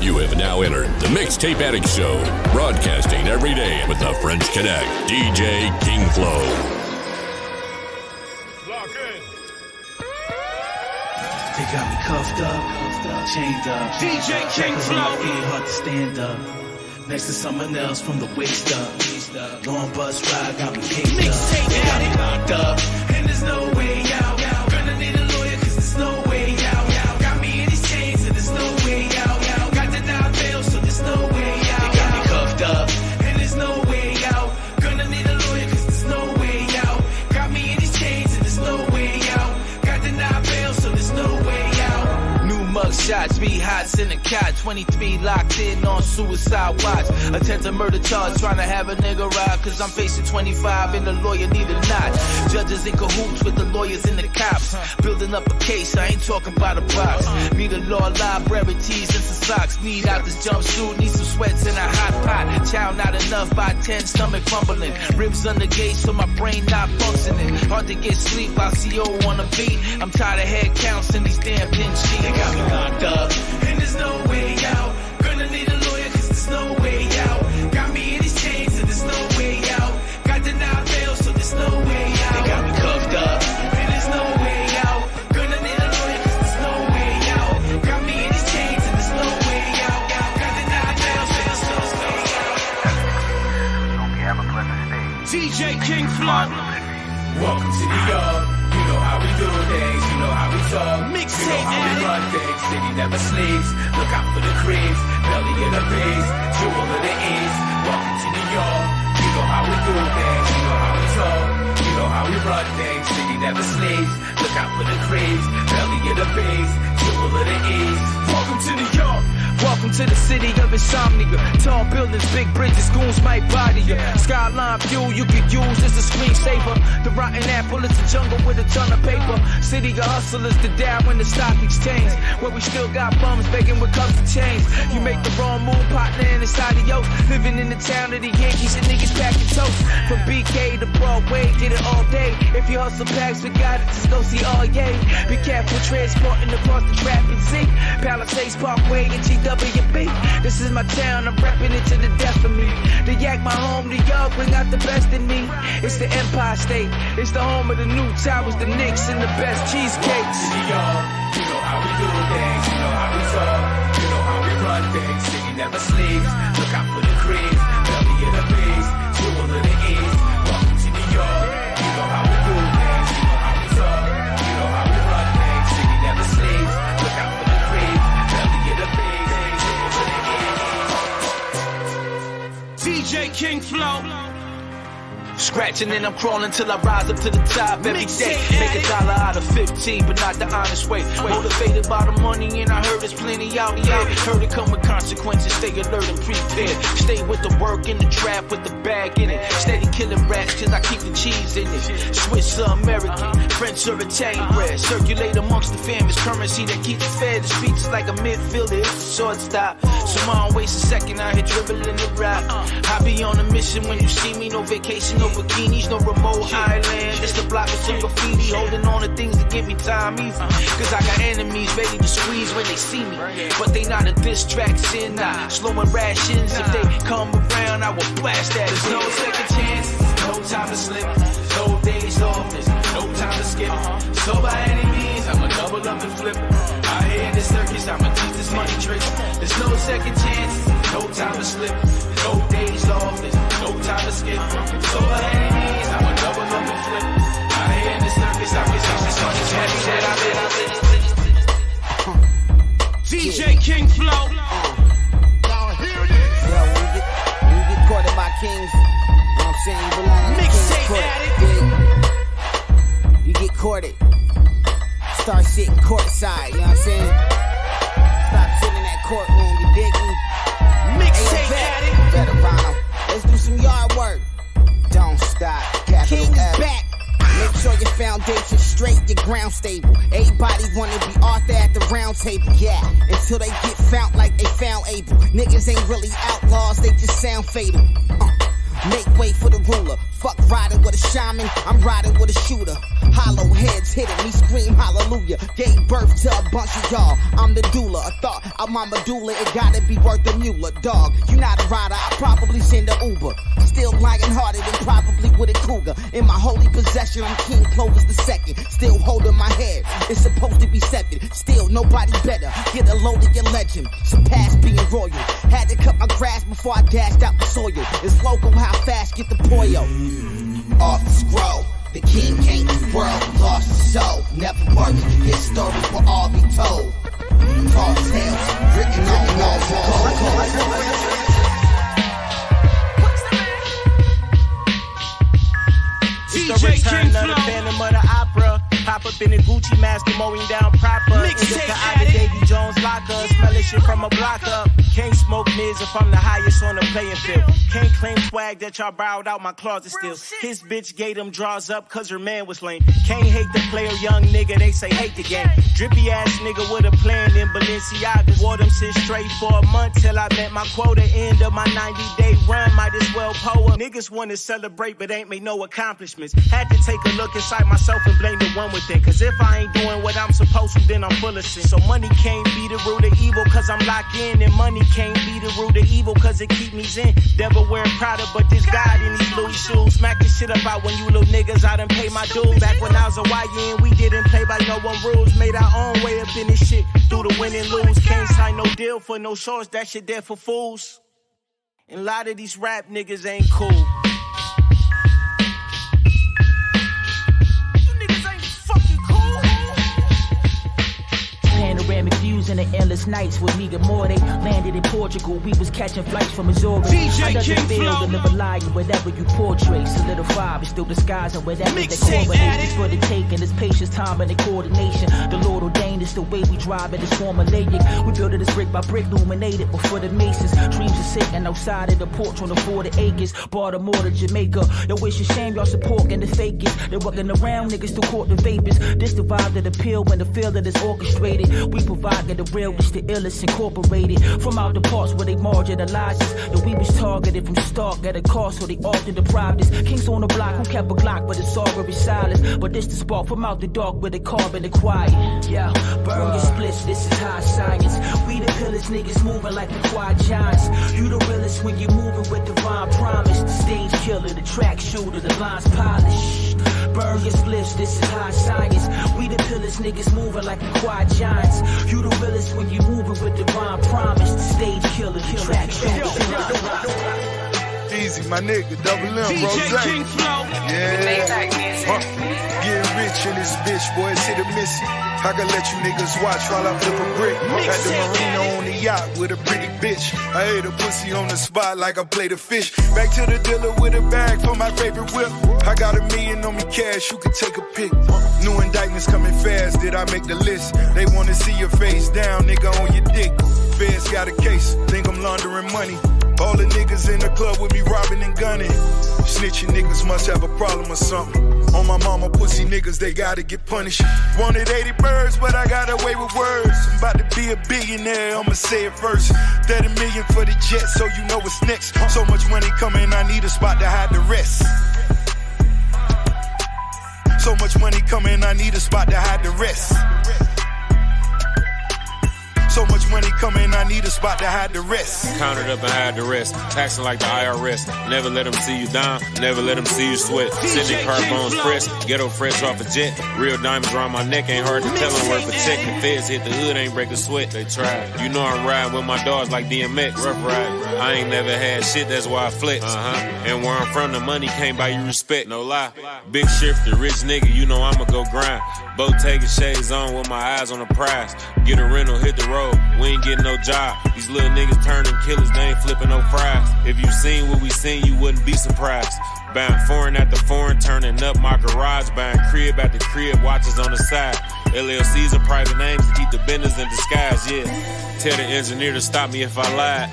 You have now entered the Mixtape Addict Show, broadcasting every day with the French Connect, DJ King Flow. Lock in. They got me cuffed up, chained up. DJ King Flow. Hard to stand up. Next to someone else from the waist up. Long bus ride got me caged up. They got me locked up, and there's no way out. Gonna need a lawyer, cause there's no way out. Got me in these chains, and there's no way out. Got denied bail, so there's no way out. They got me cuffed up, and there's no way out. Gonna need a lawyer, cause there's no way out. Got me in these chains, and there's no way out. Got denied bail, so there's no way out. New mug shots, be hot in the cot. 23 locked in on suicide watch. Attempt to murder charge, trying to have a nigga ride. Cause I'm facing 25 and the lawyer need a knot. Judges in cahoots with the lawyers and the cops. Building up a case, I ain't talking about a box. Need a law library, tees and some socks. Need out this jumpsuit, need some sweats and a hot pot. Chow not enough by 10, stomach crumbling. Ribs under gauge so my brain not functioning. Hard to get sleep, I CO on the beat. I'm tired of head counts in these damn thin sheets. They got me locked up, and there's no way out. Gonna need a lawyer cause there's no way out. Got me in these chains and there's no way out. Got denied bail so there's no way out. They got me cuffed up, and there's no way out. Gonna need a lawyer cause there's no way out. Got me in these chains and there's no way out. Got denied bail so there's no way out. Hope you have a pleasant stay. DJ King Flow. Welcome to New York. You know how we do things, you know how we talk. Mixtape you know how we Addict. run things, city never sleeps. Look out for the creeps, belly of the beast, jewel of the east. Welcome to New York. You know how we do things, you know how we talk. You know how we run things, city never sleeps. Look out for the creeps, belly of the beast, jewel of the east. Welcome to New York. Welcome to the city of insomnia. Tall buildings, big bridges, goons might body you. Skyline view you could use as a screensaver. The rotten apple is a jungle with a ton of paper. City of hustlers, the Dow and the stock exchange. Where we still got bums begging with cups of change. You make the wrong move, partner in inside of yo. Living in the town of the Yankees and niggas packing toast. From BK to Broadway, get it all day. If you hustle packs, we got it, just go see all yay. Be careful transporting across the traffic sea. Palisades Parkway and GWB. This is my town, I'm repping it to the death of me. The Yak, my home, New York, bring out the best in me. It's the Empire State, it's the home of the new towers, the Knicks, and the best cheesecakes. New York, you know how we do things, you know how we talk. You know how we run things, city never sleeps. Look out for the creeps, belly of the beast, jewel of the east. Welcome to New York, you know how we do things, you know how we talk. You know how we run things, city never sleeps. Look out for the creeps, belly of the beast. DJ King Flow. Scratching and I'm crawling till I rise up to the top every day. Make $1 out of 15, but not the honest way. Motivated by the money and I heard there's plenty out here. Heard it come with consequences, stay alert and prepared. Stay with the work in the trap with the bag in it. Steady killing rats cause I keep the cheese in it. Swiss or American, French or Italian bread. Circulate amongst the fam is currency that keeps it fed. The streets is like a midfielder, it's a shortstop. So I don't waste a second out here dribbling the rock. I be on a mission when you see me, no vacation, no bikinis, no remote island. Just a block of some graffiti, holding on to things that give me time easy. Cause I got enemies ready to squeeze when they see me. But they not a distraction, not slowing rations. If they come around, I will blast that. There's no second chances, no time to slip. No days off, there's no time to skip. So by any means, I'ma double up and flip. Out here in the circus, I'ma teach this money tricks. There's no second chances, no time to slip. No days off, there's no time to skip. So by any means, I'ma double up and flip. Out here in the circus, I'ma teach this money tricks. DJ King Flow. Now hear this. Yo, when you get courted by kings, you know what I'm saying? You belong to Mixtape Addict. You get courted. Start sitting courtside, you know what I'm saying? Stop sitting in that courtroom, you dig me? Mixtape Addict. Better rhyme. Let's do some yard work. Don't stop. Capital King's F. back. Make sure your foundation straight, your ground stable. Everybody wanna be Arthur at the round table, yeah. Until they get found like they found Abel. Niggas ain't really outlaws, they just sound fatal. Make way for the ruler. Fuck riding with a shaman, I'm riding with a shooter. Hollow heads hitting me, scream hallelujah. Gave birth to a bunch of y'all, I'm the doula. A thought out my medulla, it gotta be worth a mule. Dog, you not a rider, I probably send a Uber. Still lion-hearted and probably with a cougar. In my holy possession, I'm King Clovis II. Still holding my head, it's supposed to be 7. Still nobody better, get a load of your legend. Surpass being royal, had to cut my grass before I dashed out the soil. It's local how fast get the pollo. Off the scroll, the king came to the world, lost his soul. Never worried, his story will all be told. Tall tales, written on walls of gold. It's the return of the Phantom of the Opera. Pop up in a Gucci mask, mowing down proper. Mixtape Indica, Davy Jones locker. Smelling shit from a block up. Can't smoke mids if I'm the highest on the playing field. Can't claim swag that y'all borrowed out my closet still. His bitch gave them draws up cause her man was lame. Can't hate the player, young nigga, they say hate the game. Drippy ass nigga with a plan in Balenciaga. Wore them shit straight for a month till I met my quota. End of my 90-day run, might as well pull up. Niggas wanna celebrate but ain't made no accomplishments. Had to take a look inside myself and blame the one within. Cause if I ain't doing what I'm supposed to, then I'm full of sin. So money can't be the root of evil cause I'm locked in. And money can't be the root of evil cause it keep me zen. Devil wearing Prada but this God in these Louis shoes. Smack this shit up out when you little niggas, I done pay my dues. Back when I was a YN, we didn't play by no one rules. Made our own way up in this shit through the win and lose. Can't sign no deal for no shorts, that shit there for fools. And a lot of these rap niggas ain't cool. Panoramic views in the endless nights with me and Morty. Landed in Portugal, we was catching flights from Missouri. I doesn't feel to live a lie in whatever you portray. Solidify, but still disguising whatever they correlate. It's for the taking, it's patience, time, and the coordination. The Lord ordained it's the way we drive it, it's formulated. We built it as brick by brick, illuminated before the masons. Dreams are sitting outside of the porch on the 40 acres. Baltimore to Jamaica. Yo, it's a shame y'all supporting the fakest. They're walking around, niggas still caught the vapors. This the vibe that appeal when the field that is orchestrated. We provide the real, it's the illest incorporated. From out the parts where they marginalize us. Yo, we was targeted from start at a cost, so they often deprived us. Kings on the block who kept a Glock, but it's already silence. But this the spark from out the dark where they carbon and quiet. Yeah, burn your splits, this is high science. We the pillars, niggas moving like the quiet giants. You the realest when you moving with divine promise. The stage killer, the track shooter, the lines polished. Burn your splits, this is high science. We the pillars, niggas moving like the quiet giants. You the realest when you moving with divine promise. The stage killer, the track shooter. Easy, my nigga, double M, DJ Rose. King Flow. Yeah. Getting rich in this bitch, boy, it's hit or miss it. I can let you niggas watch while I flip a brick. At the marina on the yacht with a pretty bitch. I ate a pussy on the spot like I played a fish. Back to the dealer with a bag for my favorite whip. I got $1 million on me cash, you can take a pic. New indictments coming fast, did I make the list? They wanna see your face down, nigga, on your dick. Feds got a case, think I'm laundering money. All the niggas in the club with me robbing and gunning. Snitching niggas must have a problem or something. On my mama pussy niggas, they gotta get punished. Wanted 80 birds, but I got away with words. I'm about to be a billionaire, I'ma say it first. 30 million for the jet, so you know what's next. So much money coming, I need a spot to hide the rest. So much money coming, I need a spot to hide the rest. So much money coming, I need a spot to hide the rest. Count it up and hide the rest. Taxing like the IRS. Never let them see you down. Never let them see you sweat. Sending car bones fresh. Ghetto fresh off a jet. Real diamonds around my neck. Ain't hard to tell them worth a check. The feds hit the hood. Ain't break a sweat. They tried. You know I'm riding with my dogs like DMX. Rough ride. I ain't never had shit. That's why I flex. And where I'm from, the money can't buy you respect. No lie. Big shifter, rich nigga. You know I'ma go grind. Bottega shades on with my eyes on the prize. Get a rental, hit the road. We ain't getting no job. These little niggas turning killers, they ain't flipping no fries. If you seen what we seen, you wouldn't be surprised. Buying foreign after foreign, turning up my garage. Buying crib after crib, watches on the side. LLCs are private names to keep the business in disguise, yeah. Tell the engineer to stop me if I lied.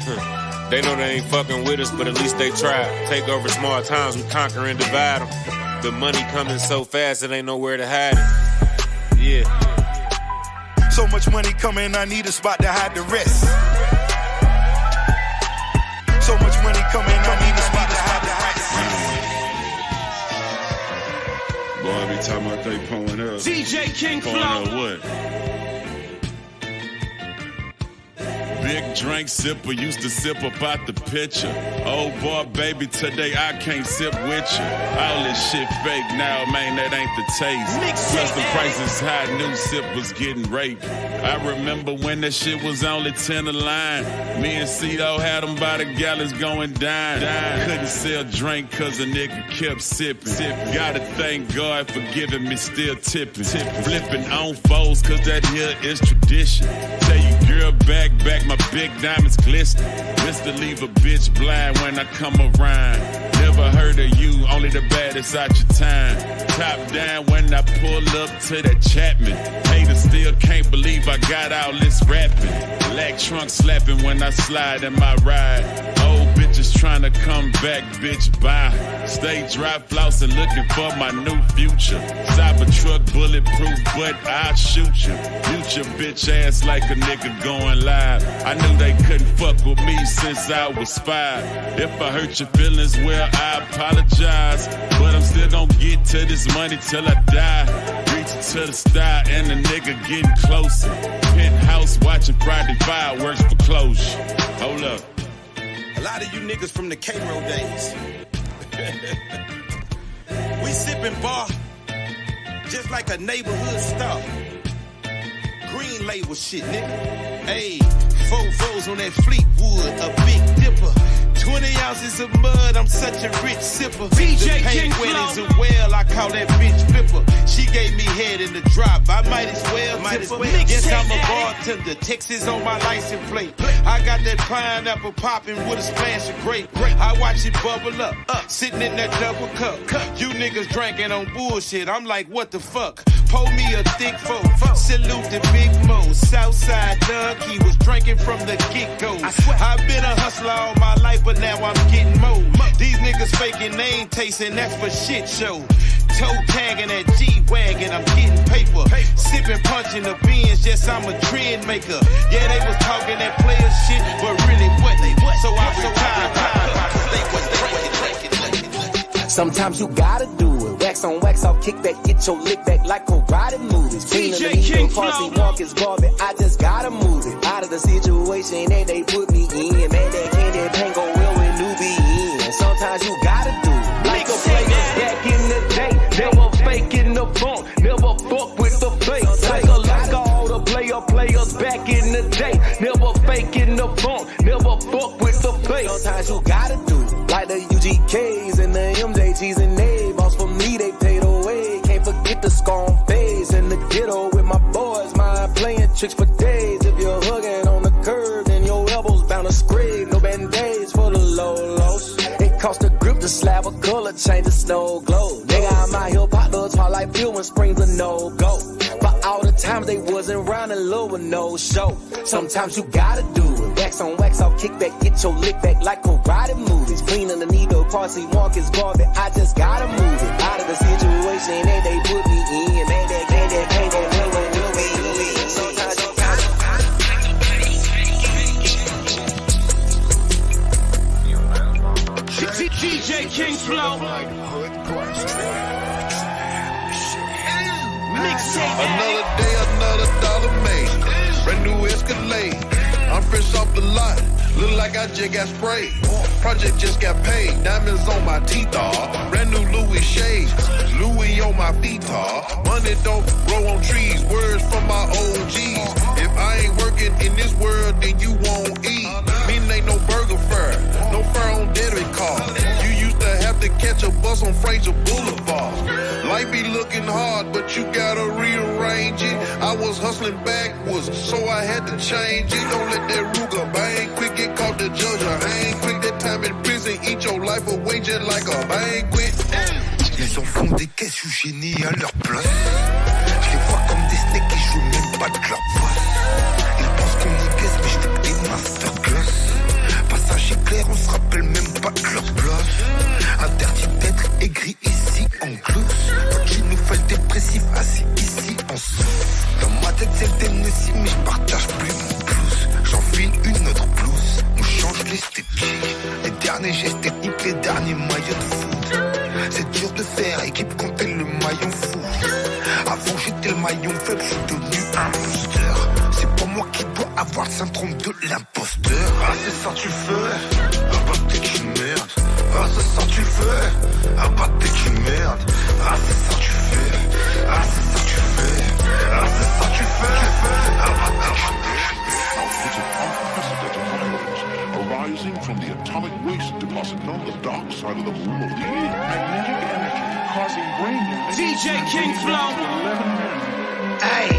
They know they ain't fucking with us, but at least they tried. Take over small towns, we conquer and divide them. The money coming so fast, it ain't nowhere to hide it. Yeah. So much money coming, I need a spot to hide the rest. So much money coming, I need a spot to hide the rest. Boy, every time I think pulling up. DJ King pulling Flow. up what? Big drink sipper, used to sip up out the pitcher. Oh boy, baby, today I can't sip with you. All this shit fake now, man, that ain't the taste. Plus the price is high, new sip was getting raped. I remember when that shit was only 10 a line. Me and Cito had them by the gallons going down. Couldn't sell drink cause a nigga kept sipping. Gotta thank God for giving me still tipping. Flipping on foes cause that here is tradition. Tell you girl back, my big diamonds glisten. Just to leave a bitch blind when I come around. Never heard of you, only the baddest out your time. Top down when I pull up to that Chapman. Haters still can't believe I got all this rapping. Black trunk slapping when I slide in my ride. Old bitches trying to come back, bitch, bye. Stay dry flossing, looking for my new future. Cyber truck bulletproof, but I'll shoot you. Mute your bitch ass like a nigga going live. I knew they couldn't fuck with me since I was 5. If I hurt your feelings, well, I apologize. But I'm still gonna get to this money till I die. Reaching to the sky and the nigga getting closer. Penthouse watching Friday fireworks for closure. Hold up. A lot of you niggas from the K-Roll days. We sipping bar just like a neighborhood star. Green label shit, nigga. Ayy, 4 foes on that Fleetwood, a big dipper. 20 ounces of mud, I'm such a rich sipper. DJ King Flow. Is a well, I call that bitch flipper. She gave me head in the drop, I might as well tip her. Guess I'm a bartender, Texas on my license plate. I got that pineapple popping with a splash of grape. I watch it bubble up, sitting in that double cup. You niggas drinking on bullshit, I'm like, what the fuck? Pour me a thick foe, salute the Big Mo. Southside Doug, he was drinking from the get-go. I've been a hustler all my life, but now I'm getting more. These niggas faking name tasting, that's for shit show. Toe tagging that G-Wagon, I'm getting paper. Sipping, punching the beans, yes, I'm a trend maker. Yeah, they was talking that player shit, but really what they what? So I sometimes you gotta do it. Wax on, wax off, kick back, get your lick back like karate movies. DJ King Flow. Walk is garbage, I just gotta move it. Out of the situation that they put me in. Man, that candy paint go well with newbie in. Sometimes you gotta do it. Like a player back in the day. Never faking the funk, never fuck with the fake. Like all the players back in the day. Never faking the funk, never fuck with the fake. Sometimes you gotta do it. Like the UGKs and the MJGs and they boss for me, they paid away. Can't forget the scar on face and the ghetto with my boys. Mind playing tricks for days. If you're hugging on the curb, then your elbows bound to scrape. No band-aids for the low lows. It cost a grip to slab a color, change the snow glow. Nigga, I'm out here pop the twilight field when springs a no-go. But all the times they wasn't round and low with no show. Sometimes you gotta do it. Wax on, wax off, kick back, get your lick back like karate movies. Cleaning the needle, parsley, walk is garbage. I just gotta move it. Out of the situation that they put me in. Man, that can't go well with newbie. Sometimes you gotta DJ King Flow. Mixtape Another day, another dollar made. Brand new Escalade. I'm fresh off the lot. Look like I just got sprayed. Project just got paid. Diamonds on my teeth, brand new Louis shades. Louis on my feet, money don't grow on trees. Words from my OGs. If I ain't working in this world, then you won't eat. Meaning ain't no burger fur. No fur on debit card. You used to have to catch a bus on Fraser Boulevard. Life be looking hard, but you gotta rearrange it. I was hustling backwards, so I had to change it. Don't let that Ruger bang quick, get caught the judge. I ain't quick that time in prison, eat your life away just like a banquet. Les enfants des caisses, je suis génie à leur place. Je les vois comme des steaks et je veux même pas de clapasse. Ils pensent qu'on est caisse, mais je fais que des masterclass. Passage éclair, on se rappelle même pas de leur place. Interdit d'être aigri ici en clouse. Chez nous fait le dépressif, assis ici en souffle. Dans ma tête c'est le Tennessee, mais je partage plus mon blouse. J'enfile une autre blouse, on change l'esthétique. Les derniers gestes techniques, les derniers maillots de foot. C'est dur de faire équipe quand t'es le maillon fou. maillon faible, je suis devenu imposteur. C'est pas moi qui dois avoir le syndrome de l'imposteur. Ah, c'est ça tu fais? Ah bah t'es qu'une merde. Ah, c'est ça tu fais? Ah bah t'es qu'une merde. Ah, c'est ça tu fais? Ah, c'est ça tu fais? Ah, c'est ça tu fais? Ah bah t'es qu'une merde. Arising from the atomic waste deposited on the dark side of the moon of the Earth. Magnetic energy causing brain damage. DJ King Flow. Hey,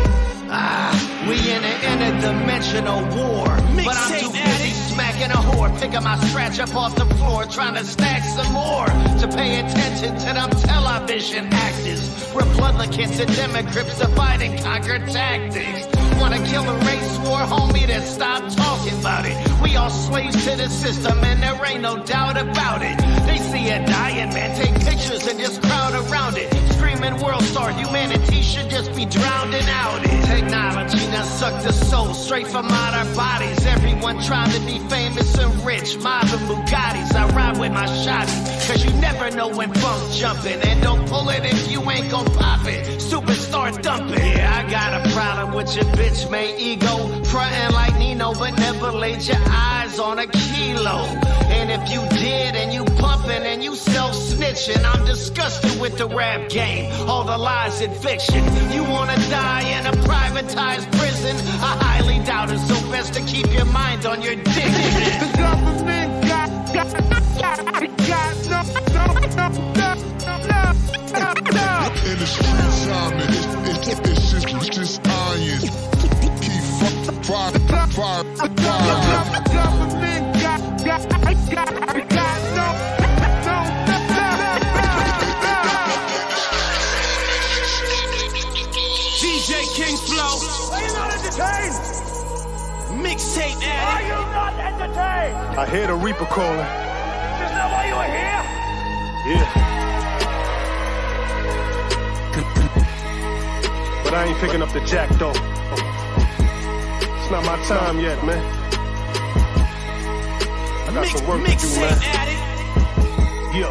we in an interdimensional war. But I'm too busy smacking a whore, picking my scratch up off the floor, trying to stack some more to pay attention to them television actors. Republicans and Democrats divide and conquer tactics. Wanna kill a race war, homie, then stop talking about it. We all slaves to the system and there ain't no doubt about it. They see a dying man, take pictures and just crowd around it. Screaming world star, humanity should just be drowning out it. Technology done sucked the soul straight from out our bodies. Everyone trying to be famous and rich, mobbing Bugattis. I ride with my shotty, cause you never know when bunk jumping. And don't pull it if you ain't gon' pop it. Superstar dumping. Yeah, I got a problem with your bitch made ego. Frontin' like Nino, but never laid your eyes on a kilo. And if you did and you pumping and you self-snitching, I'm disgusted with the rap game. All the lies and fiction. You wanna die in a privatized prison? I highly doubt it, so best to keep your mind on your dick. The government got no. In the street, Simon, it's just iron. Keep fire. Government got no. DJ King Flow. Are you not entertained? Mixtape Addict. Are you not entertained? I hear the Reaper calling. Is that why you are here? Yeah. But I ain't picking up the jack though. It's not my time yet, man. I got some work to do, man. Yo.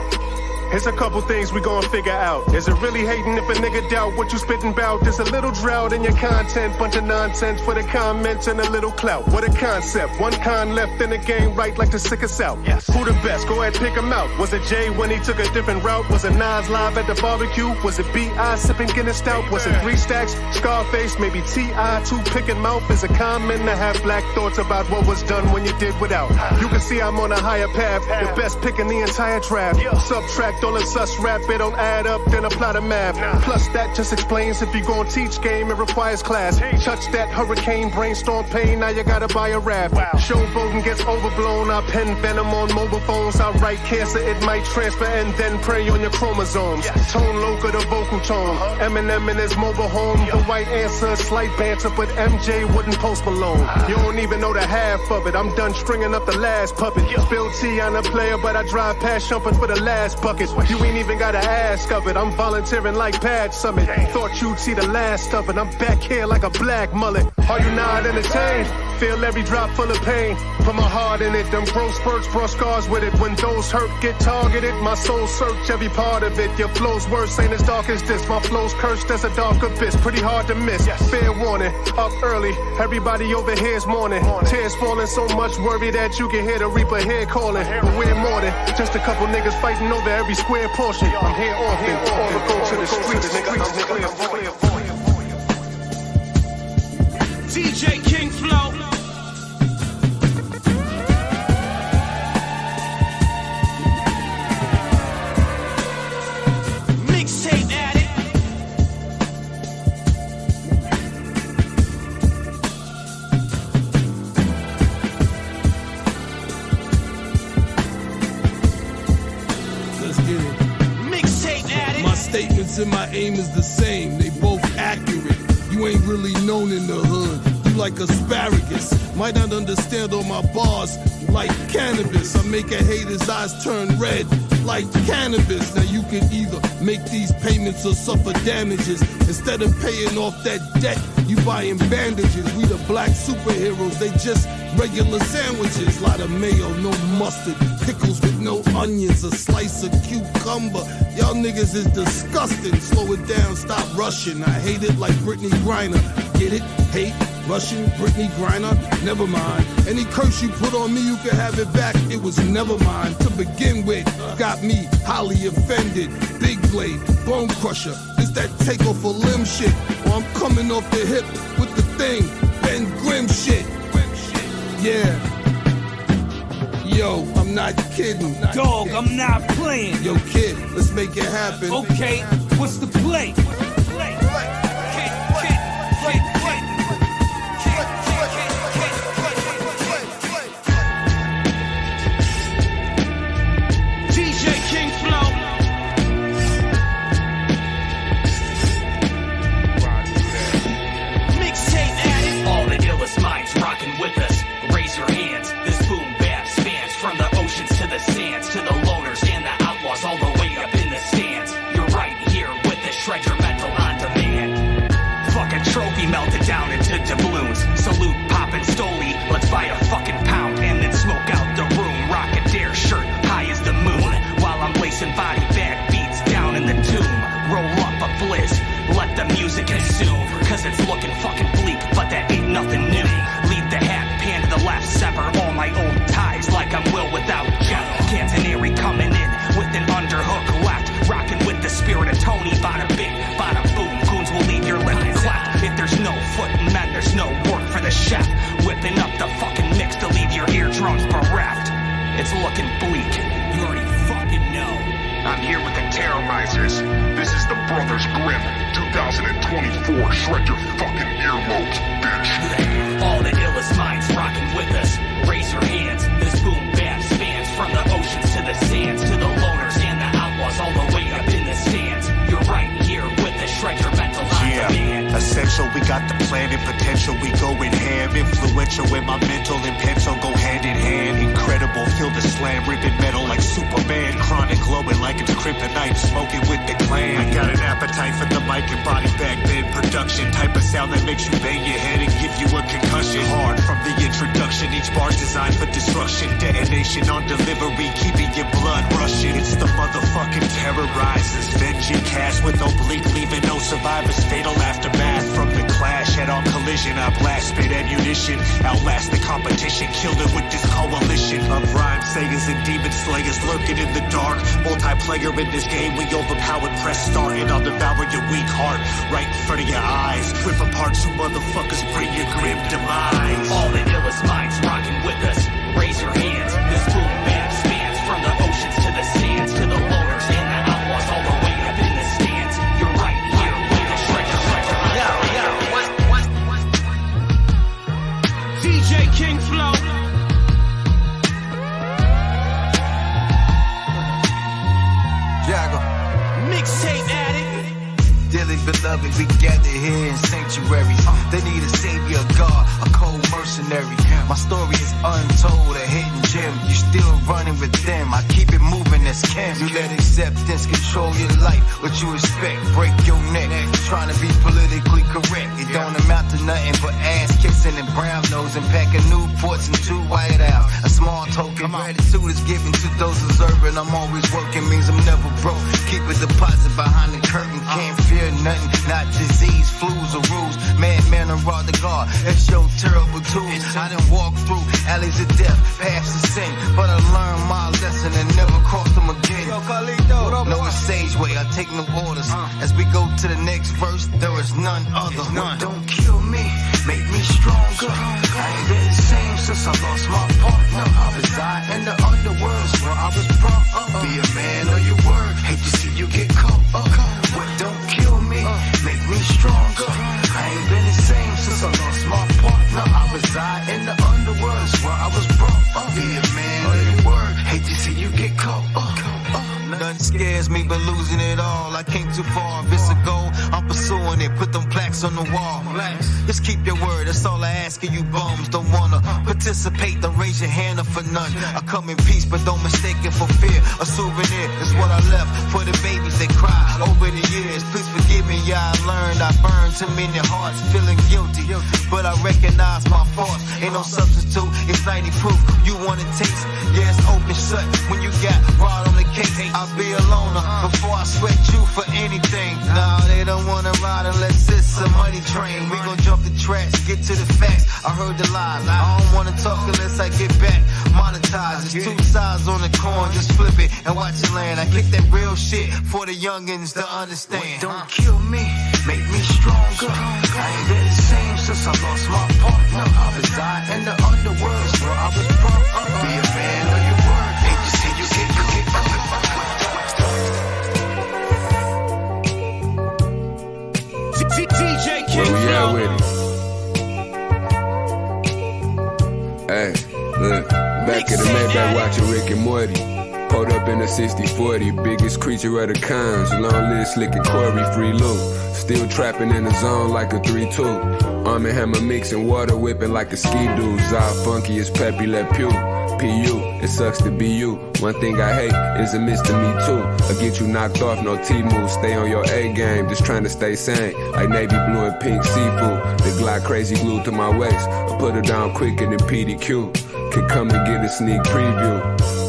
Here's a couple things we gon' figure out. Is it really hating if a nigga doubt what you spittin' bout? There's a little drought in your content, bunch of nonsense for the comments and a little clout. What a concept, one con left in the game, right like to sick us out. Yes. Who the best? Go ahead, pick him out. Was it Jay when he took a different route? Was it Nas live at the barbecue? Was it B.I. sipping Guinness stout? Was it 3 Stacks, Scarface, maybe T.I. 2 picking mouth? Is it common to have black thoughts about what was done when you did without? You can see I'm on a higher path, the best pick in the entire draft. Subtract all the sus rap, it don't add up, then apply the math. Plus that just explains if you gon' teach game, it requires class. Touch that hurricane, brainstorm pain, now you gotta buy a rap. Showboating gets overblown, I pen venom on mobile phones. I write cancer, it might transfer and then prey on your chromosomes. Tone local, the vocal tone. Eminem in his mobile home, the white answer, slight banter, but MJ wouldn't post Malone. You don't even know the half of it, I'm done stringing up the last puppet. Spill tea on a player, but I drive past jumping for the last bucket. You ain't even gotta ask of it, I'm volunteering like Pad Summit. Thought you'd see the last of it, I'm back here like a black mullet. Are you not entertained? Feel every drop full of pain. Put my heart in it, them growth spurts brought scars with it. When those hurt get targeted, my soul search every part of it. Your flow's worse, ain't as dark as this. My flow's cursed as a dark abyss, pretty hard to miss. Fair warning, up early, everybody over here's mourning. Tears falling, so much worry that you can hear the Reaper here calling. But we're more than just a couple niggas fighting over every square portion. I'm here often, all the go to the streets, nigga, I'm clear. DJ King Flow. Mixtape Addict. Let's get it. Mixtape Addict. My statements and my aim is the same. They both accurate. You ain't really known in the hood. You like asparagus. Might not understand all my bars like cannabis. I make a hater's eyes turn red like cannabis. Now you can either make these payments or suffer damages. Instead of paying off that debt, you buying bandages. We the black superheroes. They just Regular sandwiches, lot of mayo, no mustard. Pickles with no onions, a slice of cucumber. Y'all niggas is disgusting. Slow it down, stop rushing. I hate it like Brittany Griner. Get it? Hate? Russian, Brittany Griner, never mind. Any curse you put on me, you can have it back. It was never mine to begin with. Got me highly offended. Big blade, bone crusher. It's that take off a limb shit. Or I'm coming off the hip with the thing, Ben Grimm shit. Yeah. Yo, I'm not kidding. Dog, I'm not playing. Yo, kid, let's make it happen. Okay, what's the play? With us, raise your hands. This boom bap spans from the oceans to the sands, to the loners and the outlaws, all the way up in the stands. You're right here with the shred your mental on demand. Fucking trophy melted down into doubloons. Salute poppin' Stoli. Let's buy a fucking pound and then smoke out the room. Rock a dare shirt high as the moon, while I'm lacing body bag beats down in the tomb. Roll up a blizz, let the music consume, cause it's looking fucking bleak, but that ain't nothing new. Leave the hat, pan to the left, sever all my old ties like I'm Will without Jeff. Cantonary coming in with an underhook left, rocking with the spirit of Tony. Bada bing, bada boom, goons will leave your lip cleft. If there's no foot men, there's no work for the chef. Whipping up the fucking mix to leave your eardrums bereft. It's looking bleak, you already fucking know. I'm here with the terrorizers. This is the Brothers Grimm 2024. Shred your fucking earlobes, bitch. All the illest minds rocking with us. Raise your hands. This boom bap spans from the oceans to the sands, to the loners and the outlaws, all the way up in the stands. You're right here with the shred your mental on demand. Essential, we got the plan and potential. We go in ham. Influential with my mental and pencil go hand in hand. Incredible, feel the slam, ripping metal like Superman. Chronic, glowing like it's kryptonite, smoking with the clan. I got an appetite for the mic and body bag band production. Type of sound that makes you bang your head and give you a concussion. Hard from the introduction, each bar's designed for destruction. Detonation on delivery, keeping your blood rushing. It's the motherfucking terrorizers. Vengeance cast with oblique, leaving no survivors. Fatal aftermath from the clash. Head on collision, I blast spit ammunition. Outlast the competition, killed it with this coalition of rhyme sayers and demon slayers lurking in the dark. Multiplayer in this game, we overpowered. Press start and I'll devour your weak heart right in front of your eyes. Rip apart two motherfuckers, bring your grim demise. All the illest minds rocking with us. Raise your hands. This boom bap spans from the oceans to the sands, to the loners and the outlaws, all the way up in the stands. You're right here with the shred your DJ King Flow. Jagger. Mixtape Addict. Dearly beloved, we gather here in sanctuary. They need a savior, God, a cold mercenary. My story is untold, a hidden gem. You still running with them, I keep it moving as Kim. You let acceptance control your life. What you expect, break your neck. Trying to be politically correct. It don't amount to nothing but ass kissing and brown nose and packing Newports and 2 White Owls. A small token, gratitude is given to those deserving. I'm always working, means I'm never broke. Keep a deposit behind the curtain, can't fear nothing, not disease, flus or rules. Man, or raw the God, that's your terrible tools. I done walk through alleys of death, paths of sin, but I learned my lesson and never crossed them again. No sage way, I take no orders. As we go to the next verse, there is none other. Don't kill me, make me stronger. I ain't been the same since I lost my partner. I reside in the underworld where I was brought up. Be a man of your word, hate to see you get caught up. What don't kill me, make me stronger. I ain't been the same since I lost my partner. I reside in the underworld where I was brought up. Be a man of your word, hate to see you get caught up. Nothing scares me but losing it all. I came too far. If it's a goal, I'm pursuing it. Put them plaques on the wall. Just keep your word. That's all I ask of you bums. Don't wanna participate, then raise your hand up for none. I come in peace, but don't mistake it for fear. A souvenir is what I left for the babies that cry over the years. Please forgive me, yeah, I learned. I burned too many hearts, feeling guilty. But I recognize my faults. Ain't no substitute, it's 90 proof. You want a taste? Yeah, it's open shut. When you got rod on the case, I'll be a loner before I sweat you for anything. Nah, they don't wanna ride unless it's a money train. We gon' jump the tracks, get to the facts. I heard the lies, I don't wanna talk unless I get back monetized. There's two sides on the coin, just flip it and watch it land. I kick that real shit for the youngins to understand. Don't kill me, make me stronger. I ain't been the same since I lost my partner. I reside in the underworld where I was brought up. Be a man of your word, ain't you see you get DJ King Flow. Where we at with it? Hey, look, back in the Maybach watching Rick and Morty. Pulled up in a 60-40, biggest creature of the kinds. Long live Slick and Corey, free loot. Still trapping in the zone like a 3-2. Arm and hammer mixing, water whipping like a ski-doo. Zah funky as Pepe Le Pew. P.U., it sucks to be you. One thing I hate is a Mr. Me Too. I get you knocked off, no T-move. Stay on your A-game, just trying to stay sane. Like navy blue and pink seafood. The Glock crazy glued to my waist. I put her down quicker than PDQ. Can come and get a sneak preview.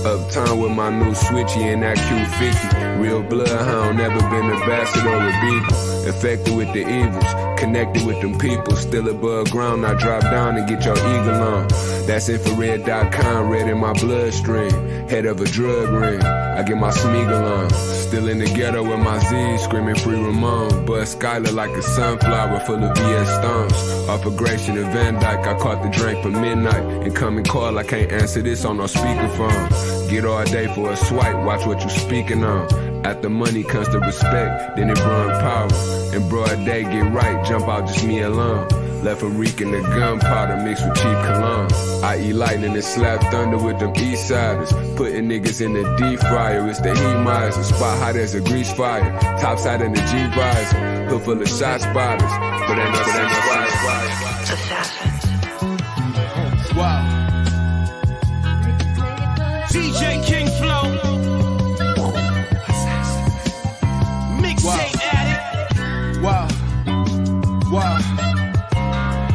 Uptown with my new switchy and that Q50. Real bloodhound, never been ambassador or beagle. Infected with the evils, connected with them people. Still above ground, I drop down and get your eagle on. That's infrared.com, red in my bloodstream. Head of a drug ring, I get my Smeagol on. Still in the ghetto with my Z's, screaming free Ramon. Buzz Skylar like a sunflower full of VS stones. Off of Gratian and Van Dyke, I caught the drink for midnight. Incoming call, I can't answer this on no speakerphone. Get all day for a swipe, watch what you speaking on. After money comes the respect, then it brung power. In broad day, get right, jump out just me alone. Left a reeking the gunpowder mixed with cheap cologne. I eat lightning and slap thunder with them east-siders. Putting niggas in the deep fryer, it's the heat miser. Spot hot as a grease fire. Top side in the G-visor. Hood full of shot spotters. But ain't no Wow. DJ King Flow. Mixtape Addict. Wow. Wow.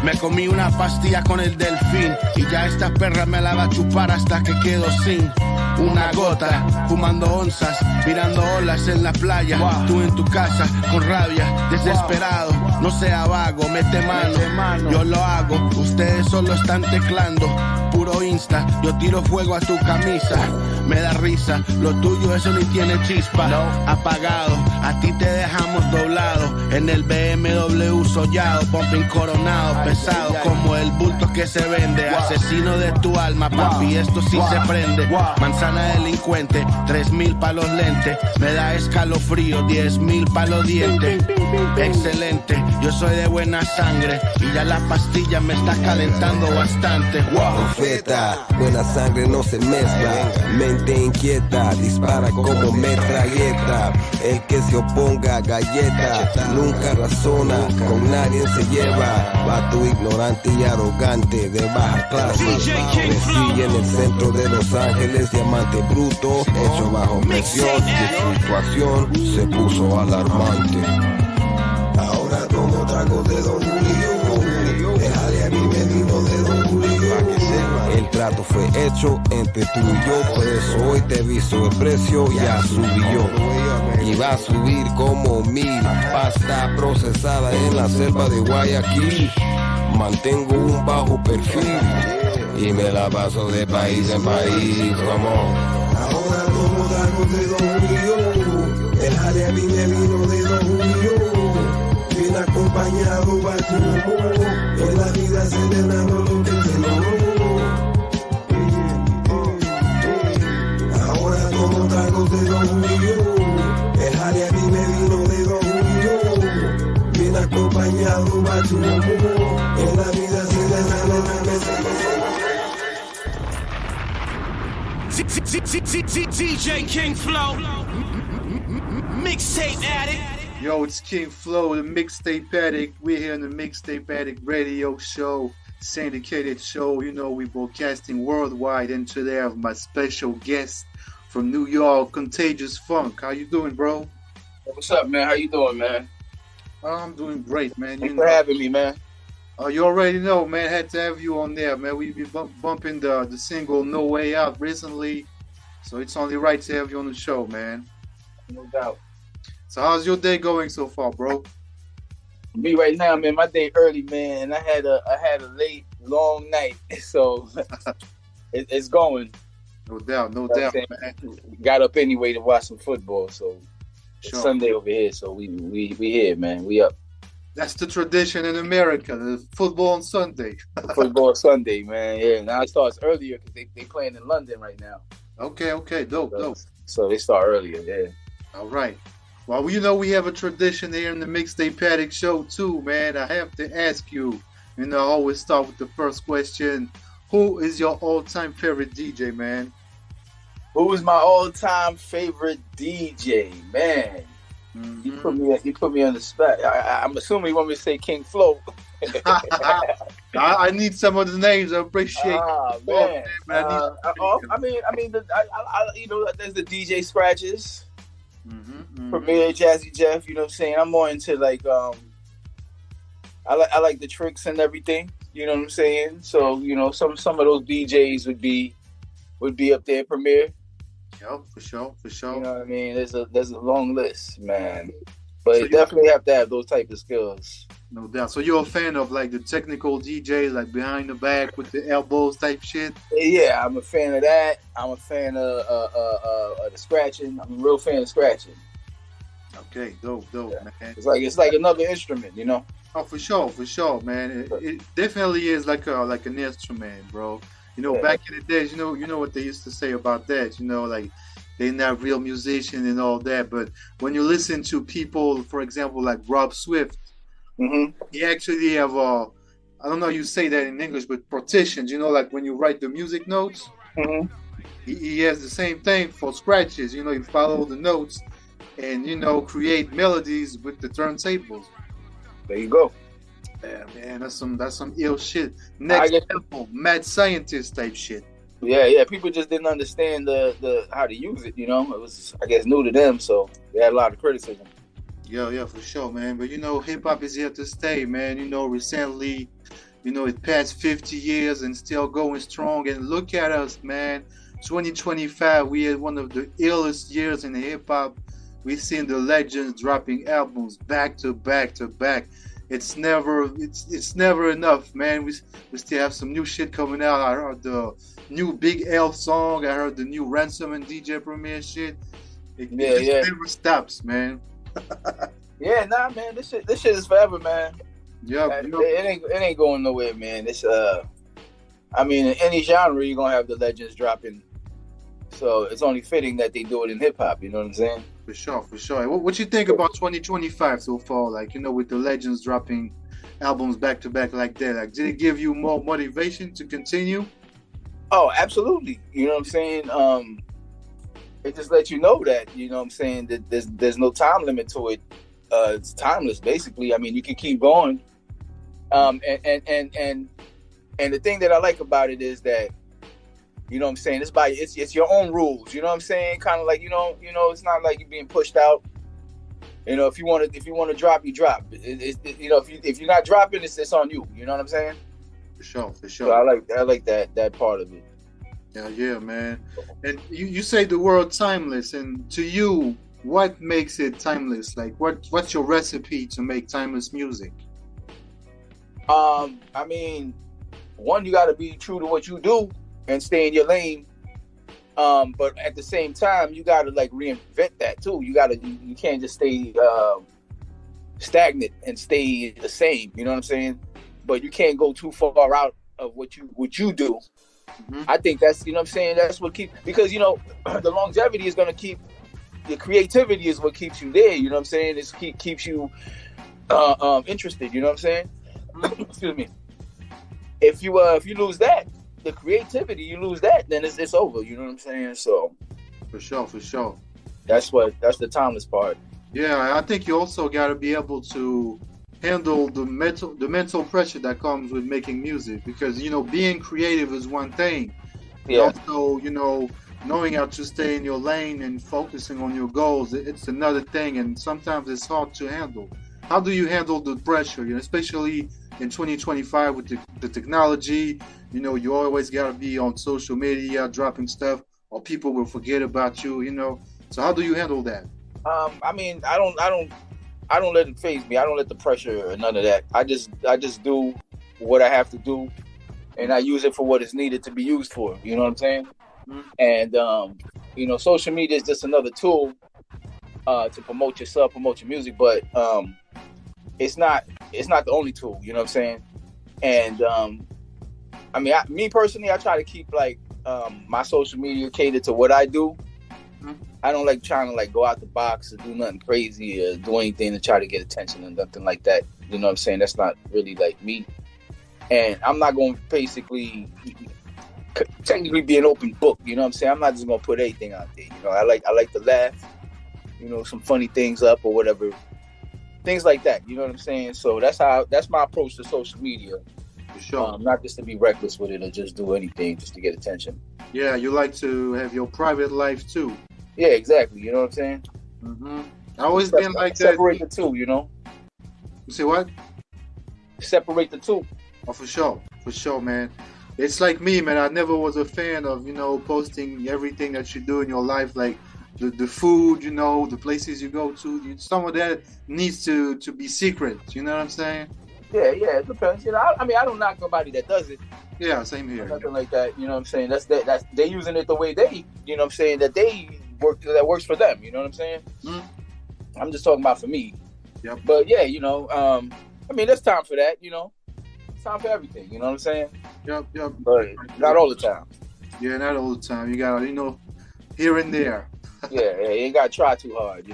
Me comí una pastilla con el delfín y ya esta perra me la va a chupar hasta que quedo sin una gota, fumando onzas, mirando olas en la playa. Tú en tu casa con rabia, desesperado, no sea vago, mete mano, yo lo hago, ustedes solo están teclando. Puro Insta, yo tiro fuego a tu camisa. Me da risa, lo tuyo eso ni tiene chispa. Apagado, a ti te dejamos doblado. En el BMW sollado, pumping coronado, pesado como el bulto que se vende. Asesino de tu alma, papi, esto sí se prende. Manzana delincuente, 3,000 pa' los lentes. Me da escalofrío, 10,000 pa' los dientes. Excelente, yo soy de buena sangre y ya la pastilla me está calentando bastante. Profeta, buena sangre no se mezcla. Mente inquieta, dispara como metralleta. El que se oponga a galleta, nunca razona, con nadie se lleva. Vato ignorante y arrogante, de baja clase. Crecí en el centro de Los Ángeles, diamante bruto, hecho bajo presión. Mi situación se puso alarmante. Ahora tomo trago de Don Julio. Déjale a mí me vino de Don Julio. El trato fue hecho entre tú y yo, por eso hoy te aviso el precio ya subió. Y va a subir como 1,000. Pasta procesada en la selva de Guayaquil. Mantengo un bajo perfil y me la paso de país en país, como. Ahora tomo trago de Don Julio. El jale a mí me vino de Don Julio. Bien acompañado va tu amor. En la vida celebrando lo que te logró. Ahora tomo tragos de Don Julio. El jale a mí me vino de Don Julio. Bien acompañado va tu amor. En la vida celebrando lo que te logró. DJ King Flow, Mixtape Addict. Yo, it's King Flow, the Mixtape Addict. We're here on the Mixtape Addict radio show, syndicated show. You know, we're broadcasting worldwide, and today I have my special guest from New York, Contagious Funk. How you doing, bro? What's up, man? How you doing, man? I'm doing great, man. Thanks for having me, man. You already know, man. Had to have you on there, man. We've been bumping the single "No Way Out" recently, so it's only right to have you on the show, man. No doubt. So how's your day going so far, bro? Me right now, man. My day early, man, and I had a late, long night, so it's going. No doubt, no doubt, man. Got up anyway to watch some football, so Sure. it's Sunday over here, so we here, man. We up. That's the tradition in America, the football on Sunday. Football Sunday, man. Yeah, now it starts earlier because they playing in London right now. Okay, dope. So they start earlier, yeah. All right. Well, you know we have a tradition here in the Mixtape Addict show too, man. I have to ask you, I always start with the first question. Who is your all-time favorite DJ, man? Who is my all-time favorite DJ, man? Mm-hmm. You put me on the spot. I'm assuming you want me to say King Flow. I need some of the names. I appreciate. Man. There's the DJ Scratches, Premier, Jazzy Jeff. You know what I'm saying? I'm more into like I like the tricks and everything. You know what I'm saying? So some of those DJs would be up there. Premier. Yo, for sure. You know what I mean? There's a long list, man. But you definitely have to have those type of skills. No doubt. So you're a fan of like the technical DJs, like behind the back with the elbows type shit? Yeah, I'm a fan of that. I'm a fan of the scratching. I'm a real fan of scratching. Okay, dope, man. It's like another instrument, Oh, for sure, man. It definitely is like an instrument, bro. Back in the days, you know what they used to say about that. Like they're not real musicians and all that. But when you listen to people, for example, like Rob Swift, he actually have I don't know how you say that in English, but partitions. Like when you write the music notes, he has the same thing for scratches. You follow the notes and create melodies with the turntables. There you go. Yeah, man, that's some ill shit. Next level, mad scientist type shit. Yeah. People just didn't understand the how to use it. It was, I guess, new to them, so they had a lot of criticism. Yeah, for sure, man. But hip hop is here to stay, man. Recently, it passed 50 years and still going strong. And look at us, man. 2025, we had one of the illest years in hip hop. We've seen the legends dropping albums back to back to back. It's never enough, man. We still have some new shit coming out. I heard the new Big L song. I heard the new Ransom and DJ Premier shit. It never stops, man. Man. This shit is forever, man. Yeah, it ain't going nowhere, man. It's in any genre you're gonna have the legends dropping. So it's only fitting that they do it in hip hop. You know what I'm saying? For sure. What you think about 2025 so far? Like, with the legends dropping albums back to back like that. Like, did it give you more motivation to continue? Oh, absolutely. You know what I'm saying? It just lets you know that, that there's no time limit to it. It's timeless, basically. I mean, you can keep going. And the thing that I like about it is that, you know what I'm saying? It's your own rules. You know what I'm saying? Kind of like, it's not like you're being pushed out. If you want to drop, you drop. If you're not dropping, it's on you. You know what I'm saying? For sure. So I like that part of it. Yeah, man. And you say the word timeless, and to you, what makes it timeless? Like, what's your recipe to make timeless music? One, you got to be true to what you do and stay in your lane. But at the same time, you got to like reinvent that too. You can't just stay stagnant and stay the same. You know what I'm saying? But you can't go too far out of what you do. I think that's, you know what I'm saying, that's what because the longevity is going to keep, the creativity is what keeps you there. You know what I'm saying? It keeps you interested. You know what I'm saying? Excuse me. If you lose that, the creativity, you lose that, then it's over. You know what I'm saying? So for sure. That's the timeless part. Yeah, I think you also got to be able to handle the mental pressure that comes with making music, because being creative is one thing. Yeah. Also, knowing how to stay in your lane and focusing on your goals, it's another thing, and sometimes it's hard to handle. How do you handle the pressure? especially in 2025 with the technology. You always got to be on social media dropping stuff, or people will forget about you. So how do you handle that? I mean, I don't let it faze me. I don't let the pressure or none of that. I just do what I have to do, and I use it for what it's needed to be used for. You know what I'm saying? Mm-hmm. And social media is just another tool to promote yourself, promote your music, but it's not the only tool. You know what I'm saying? And I mean, me personally, I try to keep my social media catered to what I do. I don't like trying to go out the box or do nothing crazy or do anything to try to get attention and nothing like that. You know what I'm saying? That's not really me. And I'm not going to basically technically be an open book. You know what I'm saying? I'm not just going to put anything out there. I like to laugh, some funny things up or whatever. Things like that. You know what I'm saying? So that's my approach to social media. For sure. Not just to be reckless with it or just do anything just to get attention. Yeah, you like to have your private life too. Yeah, exactly. You know what I'm saying? Mm-hmm. I always been like that. Separate the two, You say what? Separate the two. Oh, for sure, man. It's like me, man. I never was a fan of, posting everything that you do in your life, like the food, the places you go to. Some of that needs to be secret. You know what I'm saying? Yeah, it depends. I mean, I don't knock nobody that does it. Yeah, same here. Nothing like that. You know what I'm saying? That's they using it the way they, you know what I'm saying, that works for them. You know what I'm saying? Mm-hmm. I'm just talking about for me. Yep. But yeah, I mean, there's time for that. It's time for everything. You know what I'm saying? Yep. But not all the time. Yeah, not all the time. You gotta, here and there. yeah, you ain't gotta try too hard.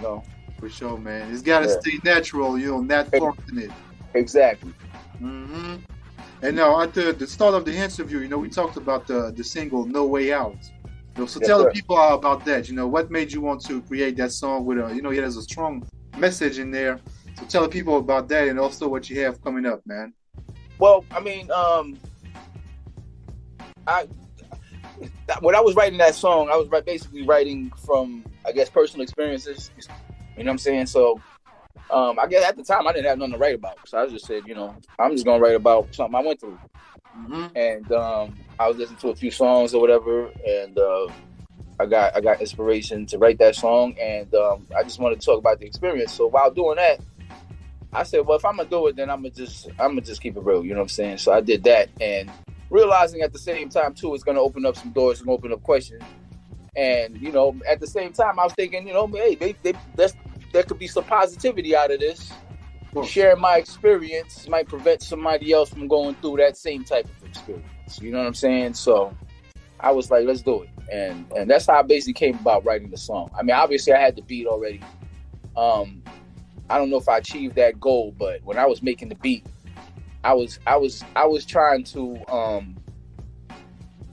For sure, man. It's gotta stay natural. Not forcing it. Exactly. Mm-hmm. And now at the start of the interview, we talked about the single "No Way Out." So tell the people about that. What made you want to create that song with there's a strong message in there. So tell the people about that and also what you have coming up, man. Well, I mean, when I was writing that song, I was basically writing from, I guess, personal experiences. You know what I'm saying? So, I guess at the time I didn't have nothing to write about, so I just said, I'm just gonna write about something I went through. Mm-hmm. And I was listening to a few songs or whatever, and I got inspiration to write that song, and I just wanted to talk about the experience. So while doing that, I said, well, if I'm gonna do it, then I'm gonna just keep it real. You know what I'm saying? So I did that, and realizing at the same time too, it's gonna open up some doors and open up questions. And at the same time, I was thinking, hey, there could be some positivity out of this. Sharing my experience might prevent somebody else from going through that same type of experience. You know what I'm saying? So I was like, let's do it. And that's how I basically came about writing the song. I mean, obviously I had the beat already. I don't know if I achieved that goal, but when I was making the beat, I was trying to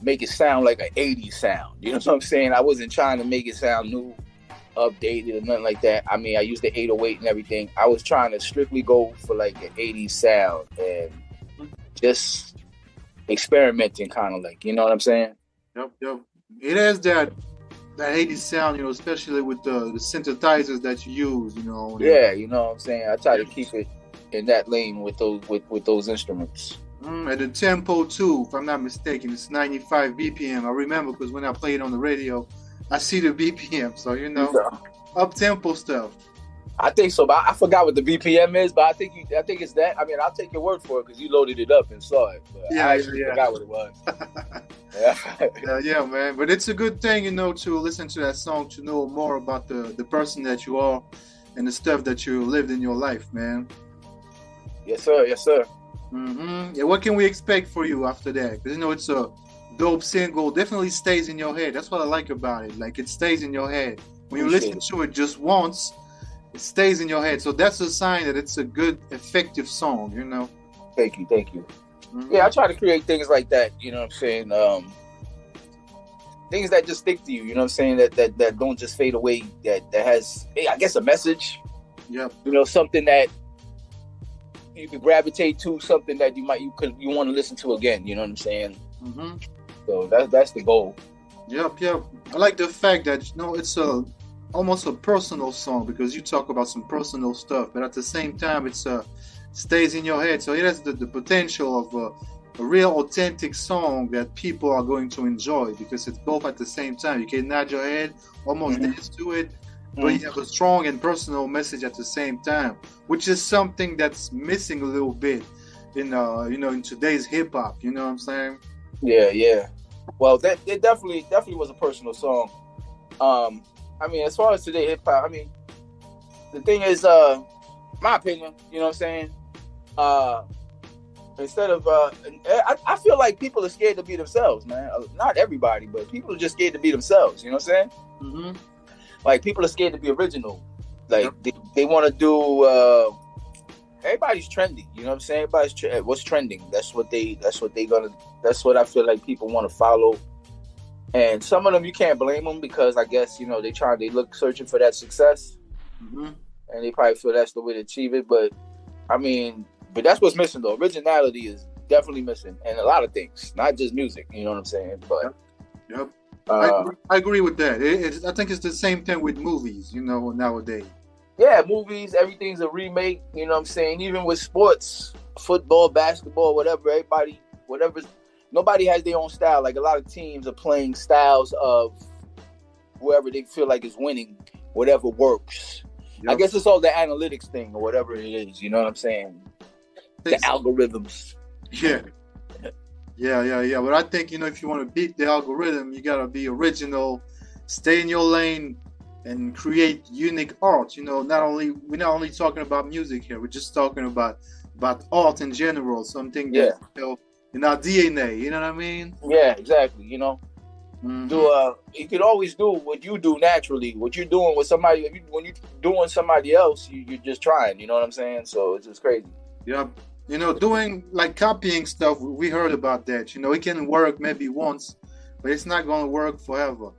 make it sound like an 80s sound. You know what I'm saying? I wasn't trying to make it sound new, updated or nothing like that. I mean, I used the 808 and everything. I was trying to strictly go for like an 80s sound and just experimenting, kind of like, you know what I'm saying? Yep. It has that 80s sound, especially with the synthesizers that you use, Yeah, you know what I'm saying? I try to keep it in that lane with those instruments. And the tempo too, if I'm not mistaken, it's 95 BPM. I remember because when I play it on the radio, I see the BPM, so up tempo stuff. I think so, but I forgot what the BPM is. But I think it's that. I mean, I'll take your word for it because you loaded it up and saw it. But I actually forgot what it was. Yeah, man. But it's a good thing, to listen to that song to know more about the person that you are and the stuff that you lived in your life, man. Yes, sir. Mm-hmm. Yeah. What can we expect for you after that? Because it's a dope single. Definitely stays in your head. That's what I like about it. Like, it stays in your head. When you listen to it just once, it stays in your head. So that's a sign that it's a good, effective song. Thank you. Yeah, I try to create things like that. You know what I'm saying? Things that just stick to you. You know what I'm saying? That don't just fade away. That has, I guess, a message. Yep. You know, something that you could gravitate to, something that you want to listen to again. You know what I'm saying? Mm-hmm. So that's the goal. Yep. I like the fact that it's almost a personal song, because you talk about some personal stuff, but at the same time it stays in your head. So it has the potential of a real authentic song that people are going to enjoy, because it's both at the same time. You can nod your head, almost dance to it, but you have a strong and personal message at the same time, which is something that's missing a little bit in in today's hip hop. You know what I'm saying? Yeah. Well, it definitely was a personal song. I mean, as far as today hip hop, I mean, the thing is, my opinion, you know what I'm saying? Instead of, I feel like people are scared to be themselves, man. Not everybody, but people are just scared to be themselves. You know what I'm saying? Mm-hmm. Like, people are scared to be original. Like, they want to do. Everybody's trendy. You know what I'm saying? Everybody's what's trending. That's what I feel like people want to follow. And some of them, you can't blame them, because I guess, they look searching for that success. Mm-hmm. And they probably feel that's the way to achieve it. But I mean, that's what's missing, though. Originality is definitely missing, and a lot of things, not just music. You know what I'm saying? But yep. I agree with that. I think it's the same thing with movies, nowadays. Yeah, movies, everything's a remake. You know what I'm saying? Even with sports, football, basketball, nobody has their own style. Like, a lot of teams are playing styles of whoever they feel like is winning, whatever works. Yep. I guess it's all the analytics thing or whatever it is. You know what I'm saying? The algorithms. Yeah. But I think, if you want to beat the algorithm, you got to be original, stay in your lane, and create unique art. We're not only talking about music here. We're just talking about art in general, something that, in our DNA, you know what I mean? Yeah, exactly. You could always do what you do naturally. What you're doing with somebody, when you're doing somebody else, you're just trying. You know what I'm saying? So it's just crazy. Yeah. Doing like copying stuff, we heard about that. It can work maybe once, but it's not going to work forever.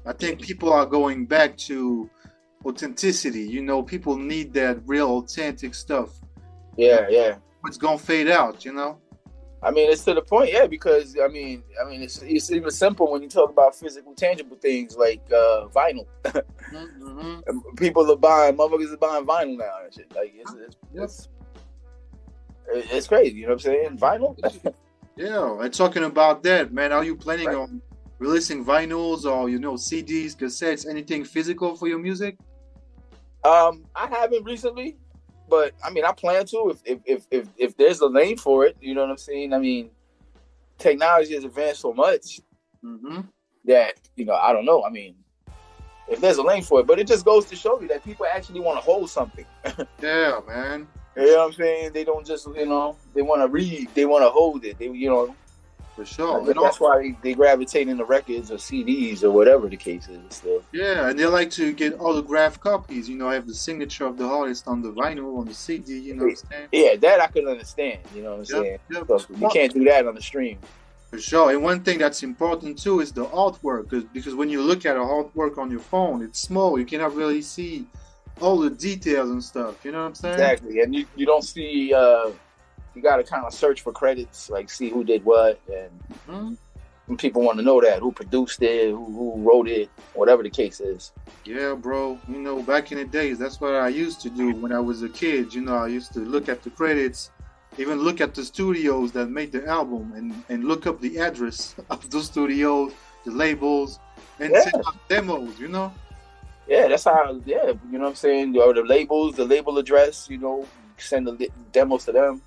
I think people are going back to authenticity. People need that real authentic stuff. Yeah. It's going to fade out, I mean, it's to the point, because I mean, it's even simple when you talk about physical, tangible things like vinyl. Mm-hmm. Motherfuckers are buying vinyl now and shit. Like, it's crazy. You know what I'm saying? Vinyl. Yeah, and talking about that, man, are you planning on releasing vinyls or CDs, cassettes, anything physical for your music? I haven't recently. But I mean, I plan to if there's a lane for it. You know what I'm saying? I mean, technology has advanced so much that I don't know. I mean, if there's a lane for it, but it just goes to show you that people actually want to hold something. Yeah, man. You know what I'm saying? They don't just they want to read. They want to hold it. For sure. That's why they gravitate into records or CDs or whatever the case is. So. Yeah, and they like to get autographed copies. Have the signature of the artist on the vinyl, on the CD. You know what I'm saying? Yeah, that I can understand. You know what I'm saying? Yep. So you can't do that on the stream. For sure. And one thing that's important too is the artwork, because when you look at an artwork on your phone, it's small. You cannot really see all the details and stuff. You know what I'm saying? Exactly, and you don't see. You got to kind of search for credits, like see who did what, and people want to know that who produced it, who wrote it, whatever the case is. Yeah, bro. Back in the days, that's what I used to do when I was a kid. I used to look at the credits, even look at the studios that made the album, and look up the address of the studios, the labels, and send out demos. Yeah, that's how. Yeah, you know what I'm saying. Or the labels, the label address. Send the demos to them.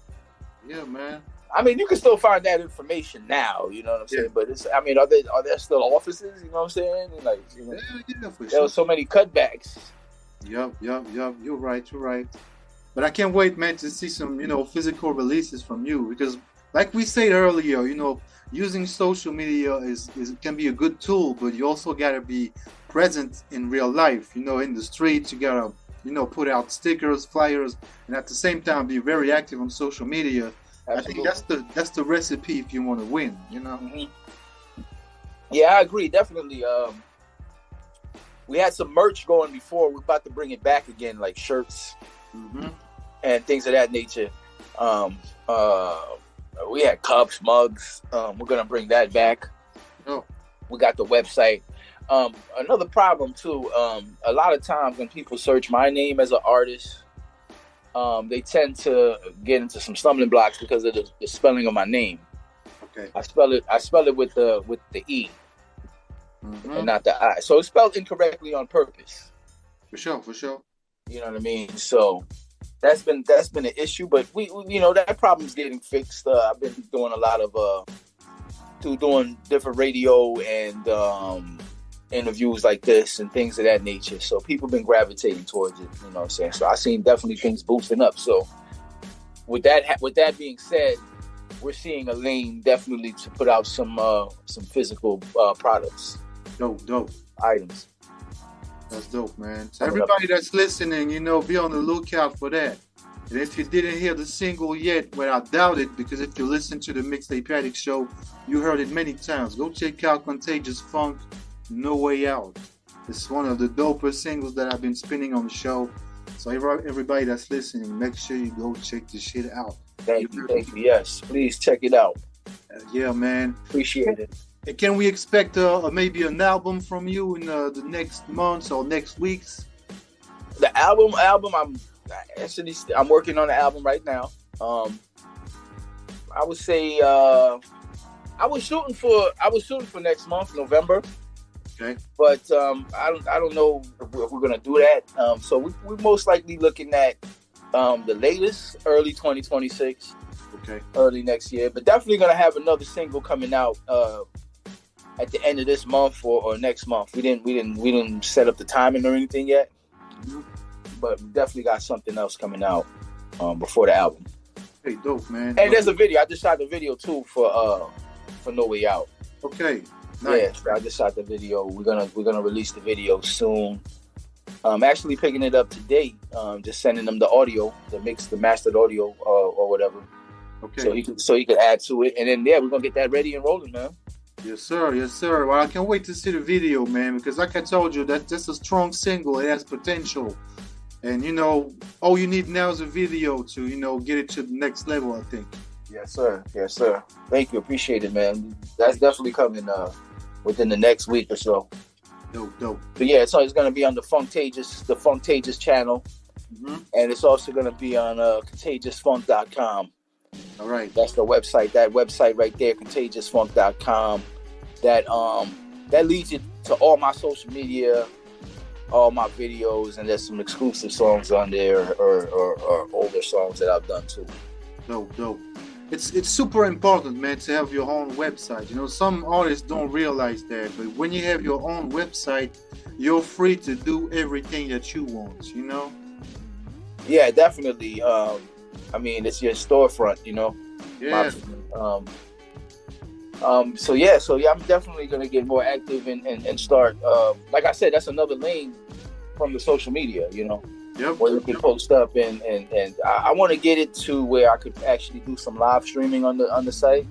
Yeah, man. I mean, you can still find that information now, you know what I'm saying? But are there still offices, you know what I'm saying? Like, yeah, for sure. There were so many cutbacks. Yep. You're right. But I can't wait, man, to see some, physical releases from you, because like we said earlier, using social media is can be a good tool, but you also gotta be present in real life, in the streets. You gotta put out stickers, flyers, and at the same time be very active on social media. I think that's the recipe if you want to win, you know. Yeah, I agree, definitely. We had some merch going before. We're about to bring it back again, like shirts and things of that nature. We had cups, mugs. We're gonna bring that back. Oh. We got the website. Another problem too. A lot of times when people search my name as an artist, they tend to get into some stumbling blocks because of the spelling of my name. Okay. I spell it with the E and not the I. So it's spelled incorrectly on purpose. For sure. You know what I mean? So that's been an issue, but we that problem's getting fixed. I've been doing a lot of doing different radio and interviews like this and things of that nature. So people been gravitating towards it. You know what I'm saying? So I seen definitely things boosting up. So with that being said, we're seeing a lane definitely to put out some physical products. Dope items. That's dope, man. So everybody that's listening, be on the lookout for that. And if you didn't hear the single yet, well, I doubt it, because if you listen to the Mixtape Addict show, you heard it many times. Go check out Contagious Funk, No Way Out. It's one of the dopest singles that I've been spinning on the show. So everybody that's listening, make sure you go check this shit out. Thank you. Yes, please check it out. Yeah, man. Appreciate it. Can we expect maybe an album from you in the next months or next weeks? The album. I'm working on the album right now. I would say I was shooting for next month, November. Okay. But I don't know if we're gonna do that. So we're most likely looking at the latest early 2026. Okay. Early next year, but definitely gonna have another single coming out at the end of this month or next month. We didn't set up the timing or anything yet, but we definitely got something else coming out before the album. Hey, dope, man. And there's a video. I just shot the video too for No Way Out. Okay. Nice. Yeah, I just shot the video. We're gonna release the video soon. I'm actually picking it up today. Just sending them the audio, the mastered audio or whatever. Okay. So he could add to it, and then we're gonna get that ready and rolling, man. Yes, sir. Well, I can't wait to see the video, man, because like I told you, that's a strong single. It has potential, and all you need now is a video to get it to the next level, I think. Yes, sir. Thank you. Appreciate it, man. That's definitely coming within the next week or so. Dope. But yeah, so it's gonna be on the Funktagious channel, and it's also gonna be on contagiousfunk.com. All right. That's the website. That website right there, contagiousfunk.com. That leads you to all my social media, all my videos, and there's some exclusive songs on there or older songs that I've done too. Dope. It's super important, man, to have your own website. Some artists don't realize that, but when you have your own website, you're free to do everything that you want. Yeah, definitely. It's your storefront, Yeah. So I'm definitely gonna get more active and start. Like I said, that's another lane from the social media, Yep. Where you can post up and I want to get it to where I could actually do some live streaming on the site.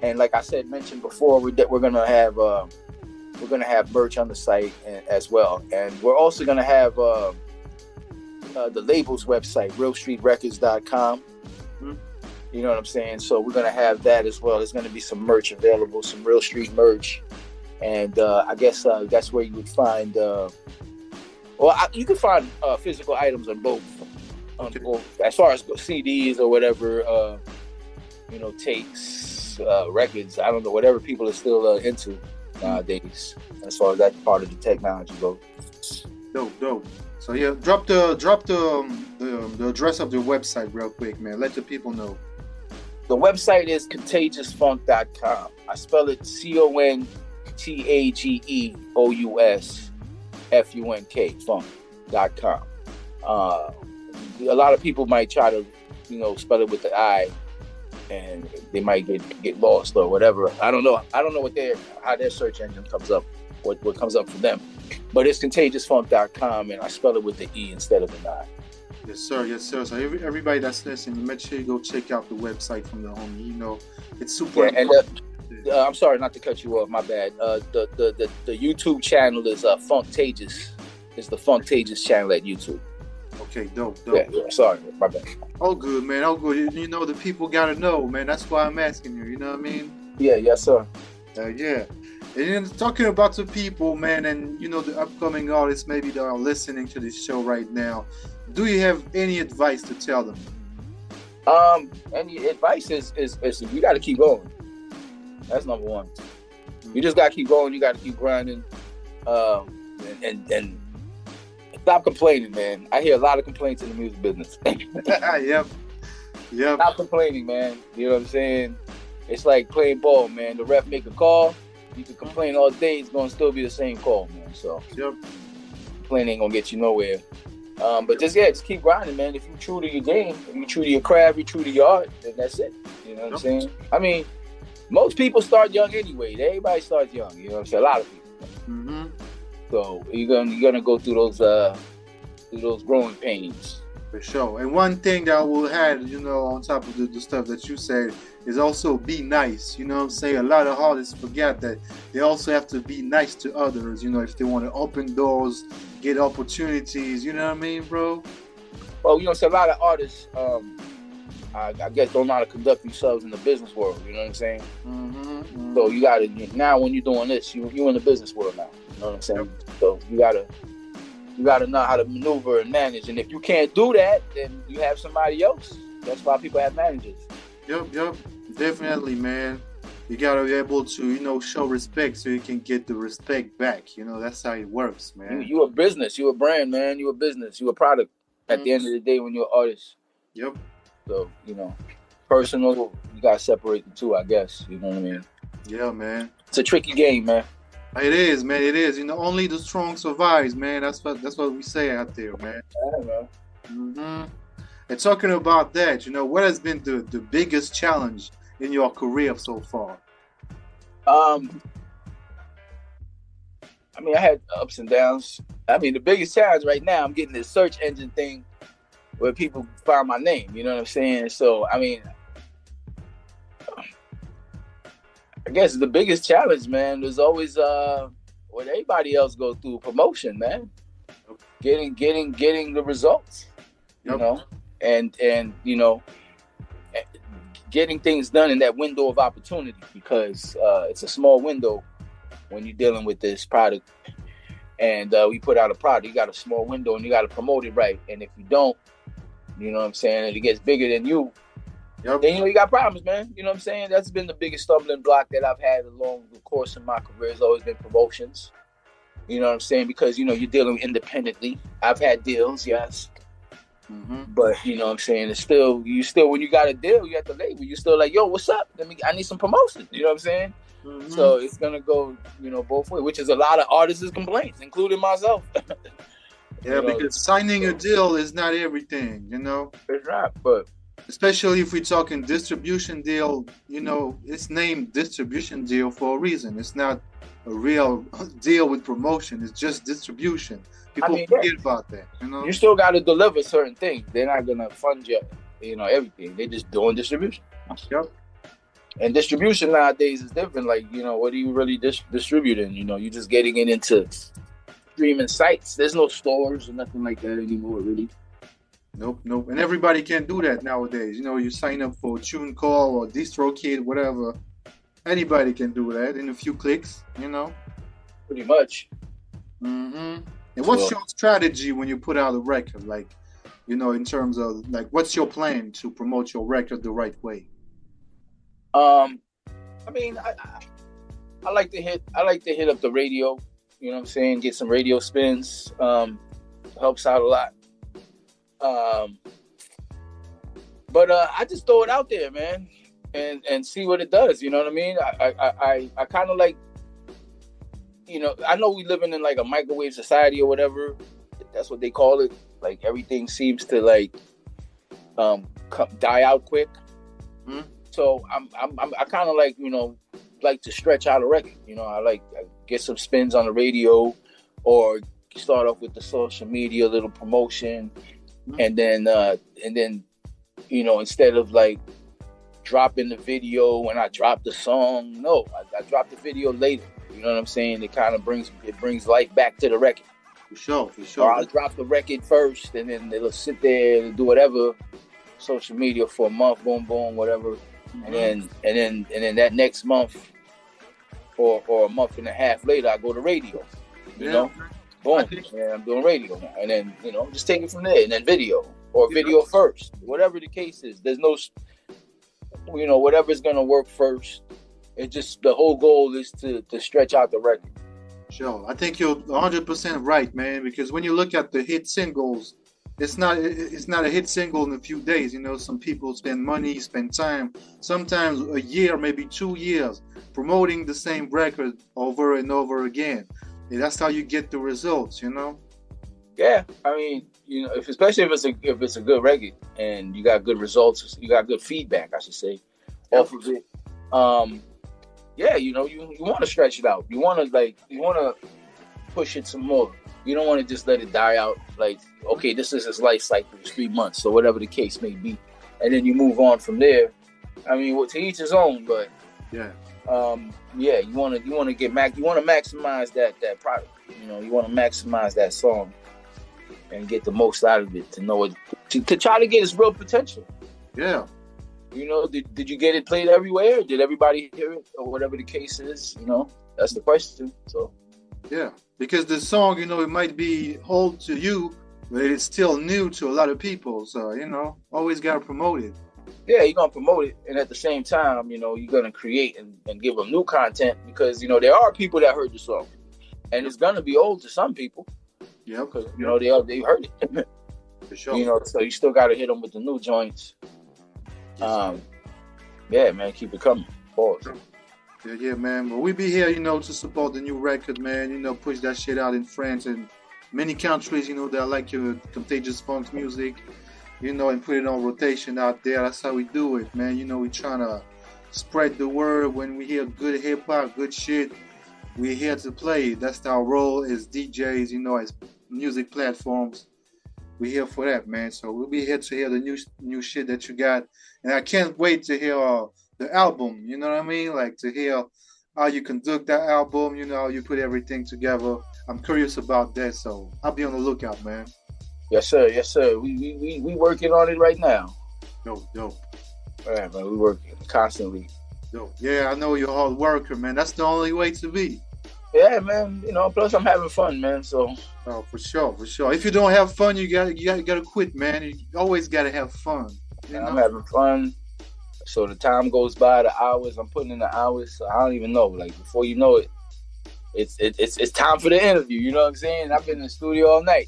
And like I mentioned before, we're gonna have merch on the site as well, and we're also gonna have the label's website, realstreetrecords.com. You know what I'm saying? So we're going to have that as well. There's going to be some merch available, some Real Street merch. And I guess that's where you would find, you can find physical items on both. As far as CDs or whatever, tapes, records, I don't know, whatever people are still into nowadays, as far as that part of the technology goes. Dope. So yeah, drop the address of the website real quick, man. Let the people know. The website is contagiousfunk.com. I spell it CONTAGEOUSFUNK funk.com. A lot of people might try to, spell it with the I, and they might get lost or whatever. I don't know how their search engine comes up, what comes up for them. But it's contagiousfunk.com, and I spell it with the E instead of an I. Yes, sir. Yes, sir. So everybody that's listening, make sure you go check out the website from the homie. You know, it's super. Yeah, and I'm sorry not to cut you off. My bad. The YouTube channel is Funktagious. It's the Funktagious channel at YouTube. Okay, dope. Yeah, sorry, my bad. All good, man. All good. You know, the people gotta know, man. That's why I'm asking you. You know what I mean? Yeah, yes, sir. Yeah. And then talking about the people, man, and you know the upcoming artists maybe that are listening to this show right now. Do you have any advice to tell them? Any advice is you got to keep going. That's number one. You just got to keep going. You got to keep grinding, and stop complaining, man. I hear a lot of complaints in the music business. Yep. Stop complaining, man. You know what I'm saying? It's like playing ball, man. The ref make a call. You can complain all day. It's gonna still be the same call, man. So complaining ain't gonna get you nowhere. But just keep grinding, man. If you're true to your game, if you're true to your craft, you're true to your art, then that's it. You know what I'm saying? I mean, most people start young anyway. Everybody starts young. You know what I'm saying? A lot of people. Mm-hmm. So you're gonna go through those growing pains. For sure. And one thing that I will add, you know, on top of the stuff that you said, is also be nice. You know what I'm saying? A lot of artists forget that they also have to be nice to others, you know, if they want to open doors, get opportunities, you know what I mean, bro? Well, you know, so a lot of artists, I guess, don't know how to conduct themselves in the business world, you know what I'm saying? Mm-hmm. So you gotta, now when you're doing this, you're in the business world now, you know what I'm saying? So you gotta know how to maneuver and manage, and if you can't do that, then you have somebody else. That's why people have managers. Yep, definitely, man. You gotta be able to, you know, show respect so you can get the respect back. You know, that's how it works, man. You a business, you a brand, man. You a business, you a product. At the end of the day, when you're an artist. Yep. So, you know, personal, you gotta separate the two, I guess. You know what I mean? Yeah, man. It's a tricky game, man. It is, man. It is. You know, only the strong survives, man. That's what we say out there, man. Yeah, man. Mm-hmm. And talking about that, you know, what has been the biggest challenge in your career so far? I mean, I had ups and downs. I mean, the biggest challenge right now, I'm getting this search engine thing where people find my name. You know what I'm saying? So, I mean, I guess the biggest challenge, man, is always what everybody else go through, promotion, man. Getting the results, you know, and you know, getting things done in that window of opportunity, because it's a small window when you're dealing with this product. And we put out a product, you got a small window and you got to promote it right. And if you don't, you know what I'm saying, and it gets bigger than you, then, you know, you got problems, man. You know what I'm saying? That's been the biggest stumbling block that I've had along the course of my career. Has always been promotions. You know what I'm saying? Because, you know, you're dealing independently. I've had deals, yes. Mm-hmm. But, you know what I'm saying, it's still, when you got a deal, you at the label, you're still like, yo, what's up? I need some promotion. You know what I'm saying? Mm-hmm. So it's going to go, you know, both ways, which is a lot of artists' complaints, including myself. Yeah, you know, because signing a deal is not everything, you know? It's not, but... Especially if we're talking distribution deal, you know, it's named distribution deal for a reason. It's not a real deal with promotion. It's just distribution. People forget about that, you know? You still got to deliver certain things. They're not going to fund you know, everything. They're just doing distribution. Yep. And distribution nowadays is different. Like, you know, what are you really distributing? You know, you're just getting it into streaming sites. There's no stores or nothing like that anymore, really. Nope. And everybody can do that nowadays. You know, you sign up for TuneCall or DistroKid, whatever. Anybody can do that in a few clicks, you know? Pretty much. Mm-hmm. And what's your strategy when you put out a record? Like, you know, in terms of, like, what's your plan to promote your record the right way? I mean, I like to hit up the radio, you know what I'm saying? Get some radio spins. Helps out a lot. But I just throw it out there, man, and see what it does. You know what I mean? I kind of like, you know, I know we living in like a microwave society or whatever. That's what they call it. Like everything seems to like die out quick. Mm-hmm. So I kind of like, you know, like to stretch out a record. You know, I get some spins on the radio, or start off with the social media, little promotion. and then you know, instead of like dropping the video when I drop the song, no, I drop the video later. You know what I'm saying? It kind of brings life back to the record. For sure. Or I'll drop the record first, and then it'll sit there and do whatever social media for a month, boom, boom, whatever, and then that next month or a month and a half later, I go to radio. You know, boom, and I'm doing radio now, and then you know, just take it from there, and then video or video first, whatever the case is. There's no, you know, whatever's gonna work first. It just the whole goal is to stretch out the record. Sure, I think you're 100% right, man. Because when you look at the hit singles, it's not a hit single in a few days. You know, some people spend money, spend time, sometimes a year, maybe 2 years, promoting the same record over and over again. And that's how you get the results. You know. Yeah, I mean, you know, especially if it's a good record and you got good results, you got good feedback, I should say, off of it. Yeah, you know, you want to stretch it out. You want to push it some more. You don't want to just let it die out. Like, okay, this is its life cycle, it's 3 months, or whatever the case may be, and then you move on from there. I mean, well, to each his own, but yeah, you want to maximize that product. You know, you want to maximize that song and get the most out of it. To know it, to try to get its real potential. Yeah. You know, did you get it played everywhere? Did everybody hear it, or whatever the case is? You know, that's the question. So, yeah, because the song, you know, it might be old to you, but it's still new to a lot of people. So, you know, always gotta promote it. Yeah, you're gonna promote it, and at the same time, you know, you're gonna create and give them new content because you know there are people that heard the song, and it's gonna be old to some people. Yeah, because you know they heard it. For sure. You know, so you still gotta hit them with the new joints. Yeah, man, keep it coming. Pause. Yeah, man. But we be here, you know, to support the new record, man. You know, push that shit out in France and many countries, you know, that like your Contagious Funk music, you know, and put it on rotation out there. That's how we do it, man. You know, we trying to spread the word. When we hear good hip hop, good shit, we're here to play. That's our role as DJs, you know, as music platforms. We're here for that, man. So we'll be here to hear the new shit that you got. And I can't wait to hear the album, you know what I mean? Like to hear how you conduct that album, you know, how you put everything together. I'm curious about that, so I'll be on the lookout, man. Yes, sir. Yes, sir. We working on it right now. Dope. All right, man. We working constantly. Dope. Yeah, I know you're a hard worker, man. That's the only way to be. Yeah, man. You know, plus I'm having fun, man. So. Oh, for sure. If you don't have fun, you gotta quit, man. You always gotta have fun. You know? I'm having fun. So the time goes by, the hours. I'm putting in the hours. So I don't even know. Like before you know it, it's time for the interview. You know what I'm saying? I've been in the studio all night.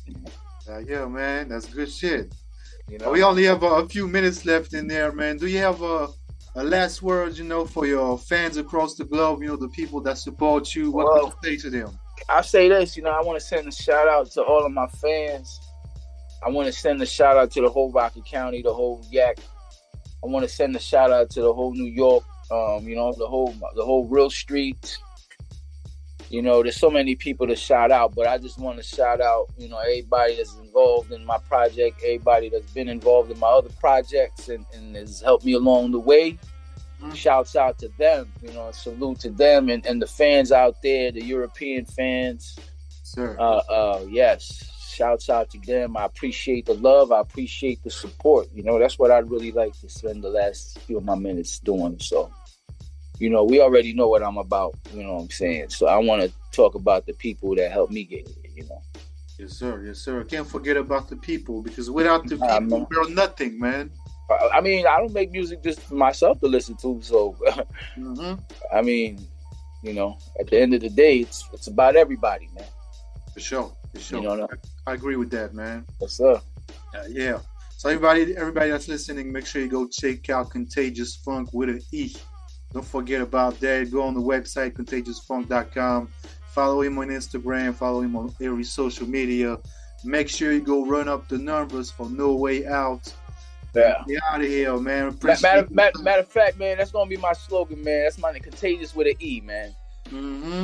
Yeah, man. That's good shit. You know, we only have a few minutes left in there, man. Do you have a last word, you know, for your fans across the globe? You know, the people that support you. What would you say to them? I say this. You know, I want to send a shout out to all of my fans. I want to send a shout out to the whole Rocky County, the whole Yak. I want to send a shout out to the whole New York, you know, the whole real street. You know, there's so many people to shout out, but I just want to shout out, you know, everybody that's involved in my project, everybody that's been involved in my other projects and has helped me along the way. Shouts out to them, you know, salute to them and the fans out there, the European fans. Sir. Yes. Shouts out to them. I appreciate the love. I appreciate the support. You know, that's what I'd really like to spend the last few of my minutes doing. So, you know, we already know what I'm about. You know what I'm saying? So I want to talk about the people that helped me get here, you know. Yes, sir. Can't forget about the people, because without the people, we're nothing, man. I mean, I don't make music just for myself to listen to. So, I mean, you know, at the end of the day, it's about everybody, man. For sure. You know, I agree with that, man. Yes, sir. Yeah. So everybody that's listening, make sure you go check out Contagious Funk with an E. Don't forget about that. Go on the website, contagiousfunk.com. Follow him on Instagram. Follow him on every social media. Make sure you go run up the numbers for No Way Out. Yeah. Get out of here, man. Matter of fact, man, that's going to be my slogan, man. That's my Contagious with an E, man.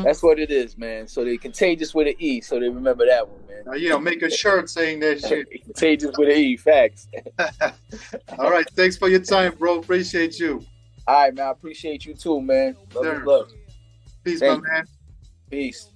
That's what it is, man. So they contagious with an E, so they remember that one, man. Yeah, make a shirt saying that shit. Contagious with an E, facts. All right, thanks for your time, bro. Appreciate you. All right, man. I appreciate you too, man. Love. Peace, Thank my man. Peace.